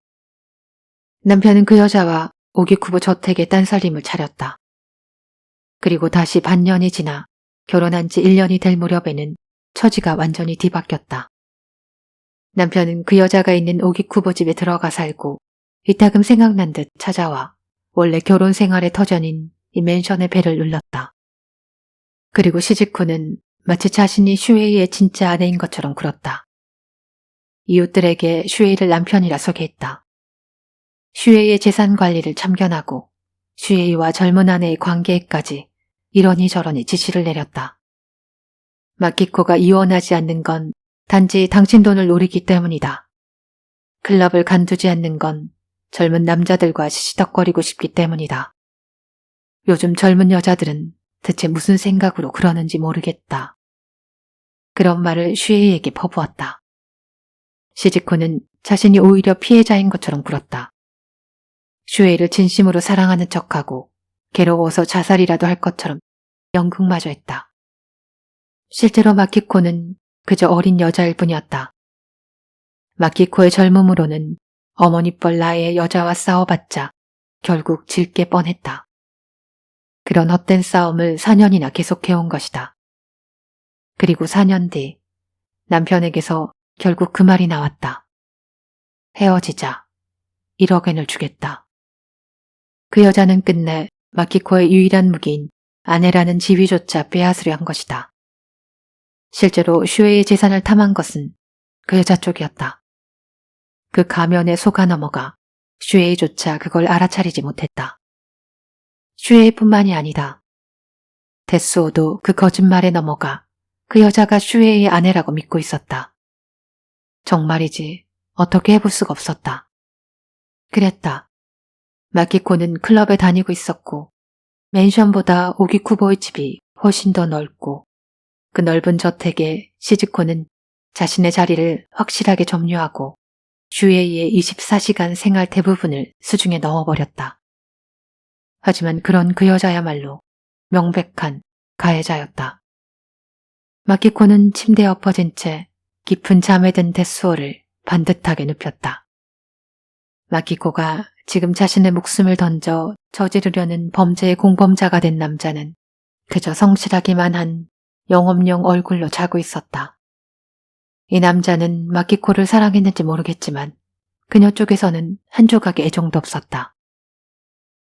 남편은 그 여자와 오기쿠보 저택에 딴살림을 차렸다. 그리고 다시 반년이 지나 결혼한 지 1년이 될 무렵에는 처지가 완전히 뒤바뀌었다. 남편은 그 여자가 있는 오기쿠보 집에 들어가 살고 이따금 생각난 듯 찾아와 원래 결혼 생활의 터전인 이 맨션의 배를 눌렀다. 그리고 시집 후는 마치 자신이 슈에이의 진짜 아내인 것처럼 굴었다. 이웃들에게 슈에이를 남편이라 소개했다. 슈에이의 재산 관리를 참견하고 슈에이와 젊은 아내의 관계에까지 이러니 저러니 지시를 내렸다. 마키코가 이혼하지 않는 건 단지 당신 돈을 노리기 때문이다. 클럽을 간두지 않는 건 젊은 남자들과 시시덕거리고 싶기 때문이다. 요즘 젊은 여자들은 대체 무슨 생각으로 그러는지 모르겠다. 그런 말을 슈에이에게 퍼부었다. 시집 후는 자신이 오히려 피해자인 것처럼 굴었다. 슈에이를 진심으로 사랑하는 척하고 괴로워서 자살이라도 할 것처럼 연극마저 했다. 실제로 마키코는 그저 어린 여자일 뿐이었다. 마키코의 젊음으로는 어머니뻘 나이의 여자와 싸워봤자 결국 질 게 뻔했다. 그런 헛된 싸움을 4년이나 계속해온 것이다. 그리고 4년 뒤 남편에게서 결국 그 말이 나왔다. 헤어지자. 1억 엔을 주겠다. 그 여자는 끝내 마키코의 유일한 무기인 아내라는 지위조차 빼앗으려 한 것이다. 실제로 슈에이의 재산을 탐한 것은 그 여자 쪽이었다. 그 가면에 속아 넘어가 슈에이조차 그걸 알아차리지 못했다. 슈에이뿐만이 아니다. 데스오도 그 거짓말에 넘어가 그 여자가 슈에이의 아내라고 믿고 있었다. 정말이지 어떻게 해볼 수가 없었다. 그랬다. 마키코는 클럽에 다니고 있었고 맨션보다 오기쿠보의 집이 훨씬 더 넓고 그 넓은 저택에 시즈코는 자신의 자리를 확실하게 점유하고 슈에이의 24시간 생활 대부분을 수중에 넣어버렸다. 하지만 그런 그 여자야말로 명백한 가해자였다. 마키코는 침대에 엎어진 채 깊은 잠에 든 데스오를 반듯하게 눕혔다. 마키코가 지금 자신의 목숨을 던져 저지르려는 범죄의 공범자가 된 남자는 그저 성실하기만 한 영업용 얼굴로 자고 있었다. 이 남자는 마키코를 사랑했는지 모르겠지만 그녀 쪽에서는 한 조각의 애정도 없었다.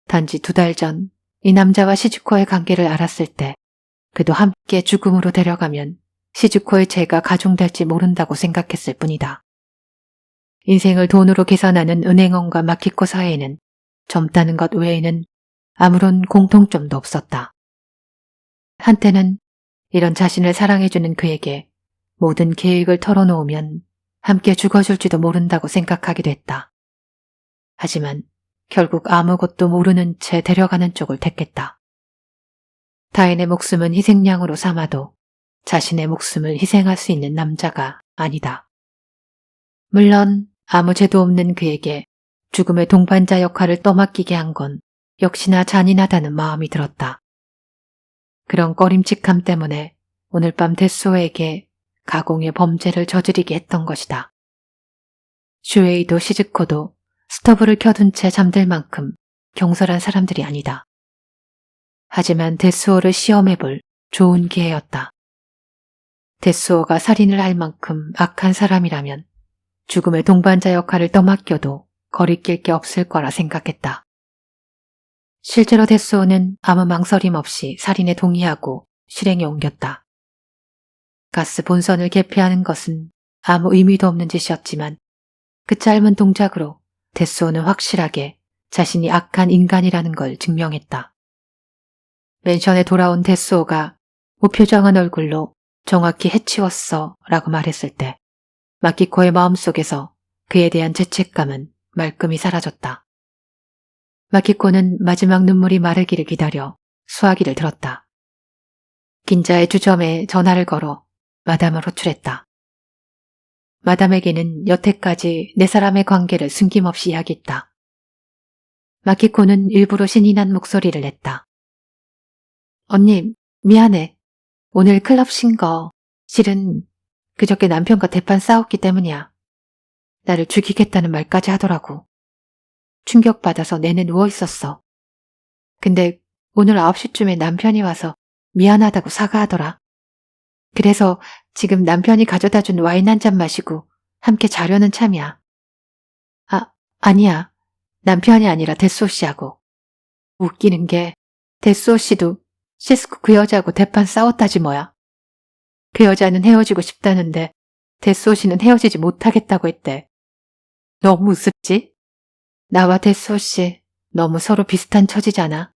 단지 2달 전 이 남자와 시즈코의 관계를 알았을 때 그도 함께 죽음으로 데려가면 시즈코의 죄가 가중될지 모른다고 생각했을 뿐이다. 인생을 돈으로 계산하는 은행원과 마키코 사이에는 젊다는 것 외에는 아무런 공통점도 없었다. 한때는 이런 자신을 사랑해주는 그에게 모든 계획을 털어놓으면 함께 죽어줄지도 모른다고 생각하기도 했다. 하지만 결국 아무것도 모르는 채 데려가는 쪽을 택했다. 타인의 목숨은 희생양으로 삼아도 자신의 목숨을 희생할 수 있는 남자가 아니다. 물론 아무 죄도 없는 그에게 죽음의 동반자 역할을 떠맡기게 한 건 역시나 잔인하다는 마음이 들었다. 그런 꺼림칙함 때문에 오늘 밤 데스오에게 가공의 범죄를 저지르게 했던 것이다. 슈에이도 시즈코도 스토브를 켜둔 채 잠들 만큼 경솔한 사람들이 아니다. 하지만 데스오를 시험해볼 좋은 기회였다. 데스오가 살인을 할 만큼 악한 사람이라면 죽음의 동반자 역할을 떠맡겨도 거리낄 게 없을 거라 생각했다. 실제로 데스오는 아무 망설임 없이 살인에 동의하고 실행에 옮겼다. 가스 본선을 개폐하는 것은 아무 의미도 없는 짓이었지만 그 짧은 동작으로 데스오는 확실하게 자신이 악한 인간이라는 걸 증명했다. 맨션에 돌아온 데스오가 무표정한 얼굴로 정확히 해치웠어 라고 말했을 때 마키코의 마음속에서 그에 대한 죄책감은 말끔히 사라졌다. 마키코는 마지막 눈물이 마르기를 기다려 수화기를 들었다. 긴자의 주점에 전화를 걸어 마담을 호출했다. 마담에게는 여태까지 네 사람의 관계를 숨김없이 이야기했다. 마키코는 일부러 신이 난 목소리를 냈다. 언니, 미안해. 오늘 클럽 쉰 거 실은 그저께 남편과 대판 싸웠기 때문이야. 나를 죽이겠다는 말까지 하더라고. 충격받아서 내내 누워있었어. 근데 오늘 9시쯤에 남편이 와서 미안하다고 사과하더라. 그래서 지금 남편이 가져다 준 와인 한 잔 마시고 함께 자려는 참이야. 아니야. 남편이 아니라 데스오 씨하고. 웃기는 게 데스오 씨도 시스코 그 여자하고 대판 싸웠다지 뭐야. 그 여자는 헤어지고 싶다는데 데스오 씨는 헤어지지 못하겠다고 했대. 너무 우습지? 나와 데스오 씨 너무 서로 비슷한 처지잖아.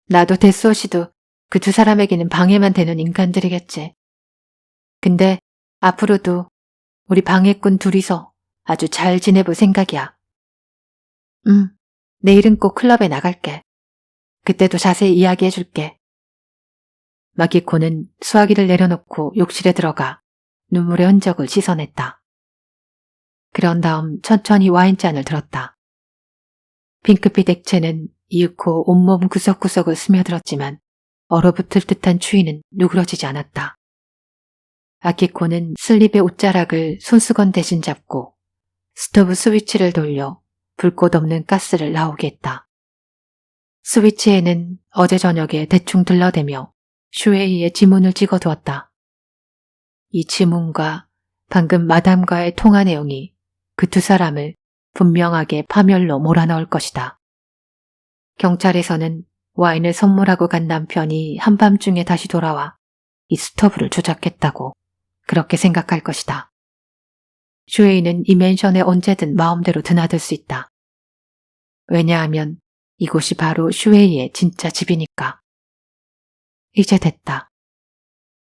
나도 데스오 씨도 그 2사람에게는 방해만 되는 인간들이겠지. 근데 앞으로도 우리 방해꾼 둘이서 아주 잘 지내볼 생각이야. 내일은 꼭 클럽에 나갈게. 그때도 자세히 이야기해줄게. 마키코는 수화기를 내려놓고 욕실에 들어가 눈물의 흔적을 씻어냈다. 그런 다음 천천히 와인잔을 들었다. 핑크빛 액체는 이윽고 온몸 구석구석을 스며들었지만 얼어붙을 듯한 추위는 누그러지지 않았다. 아키코는 슬립의 옷자락을 손수건 대신 잡고 스토브 스위치를 돌려 불꽃 없는 가스를 나오게 했다. 스위치에는 어제 저녁에 대충 들러대며 슈에이의 지문을 찍어두었다. 이 지문과 방금 마담과의 통화 내용이 그 2사람을 분명하게 파멸로 몰아넣을 것이다. 경찰에서는 와인을 선물하고 간 남편이 한밤중에 다시 돌아와 이 스토브를 조작했다고 그렇게 생각할 것이다. 슈에이는 이 맨션에 언제든 마음대로 드나들 수 있다. 왜냐하면 이곳이 바로 슈에이의 진짜 집이니까. 이제 됐다.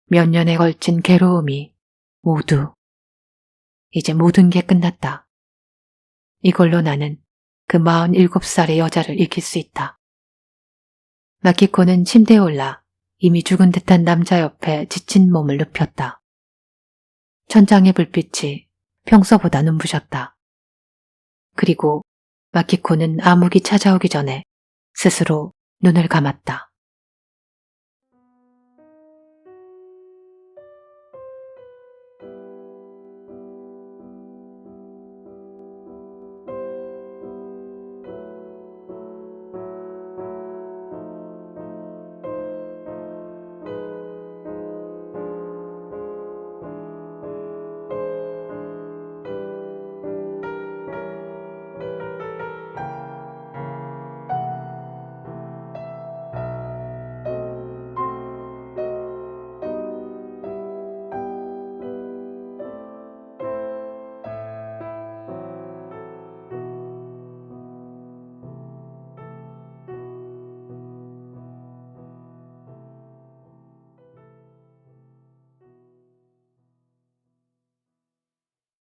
몇 년에 걸친 괴로움이 모두, 이제 모든 게 끝났다. 이걸로 나는 그 47살의 여자를 이길 수 있다. 마키코는 침대에 올라 이미 죽은 듯한 남자 옆에 지친 몸을 눕혔다. 천장의 불빛이 평소보다 눈부셨다. 그리고 마키코는 암흑이 찾아오기 전에 스스로 눈을 감았다.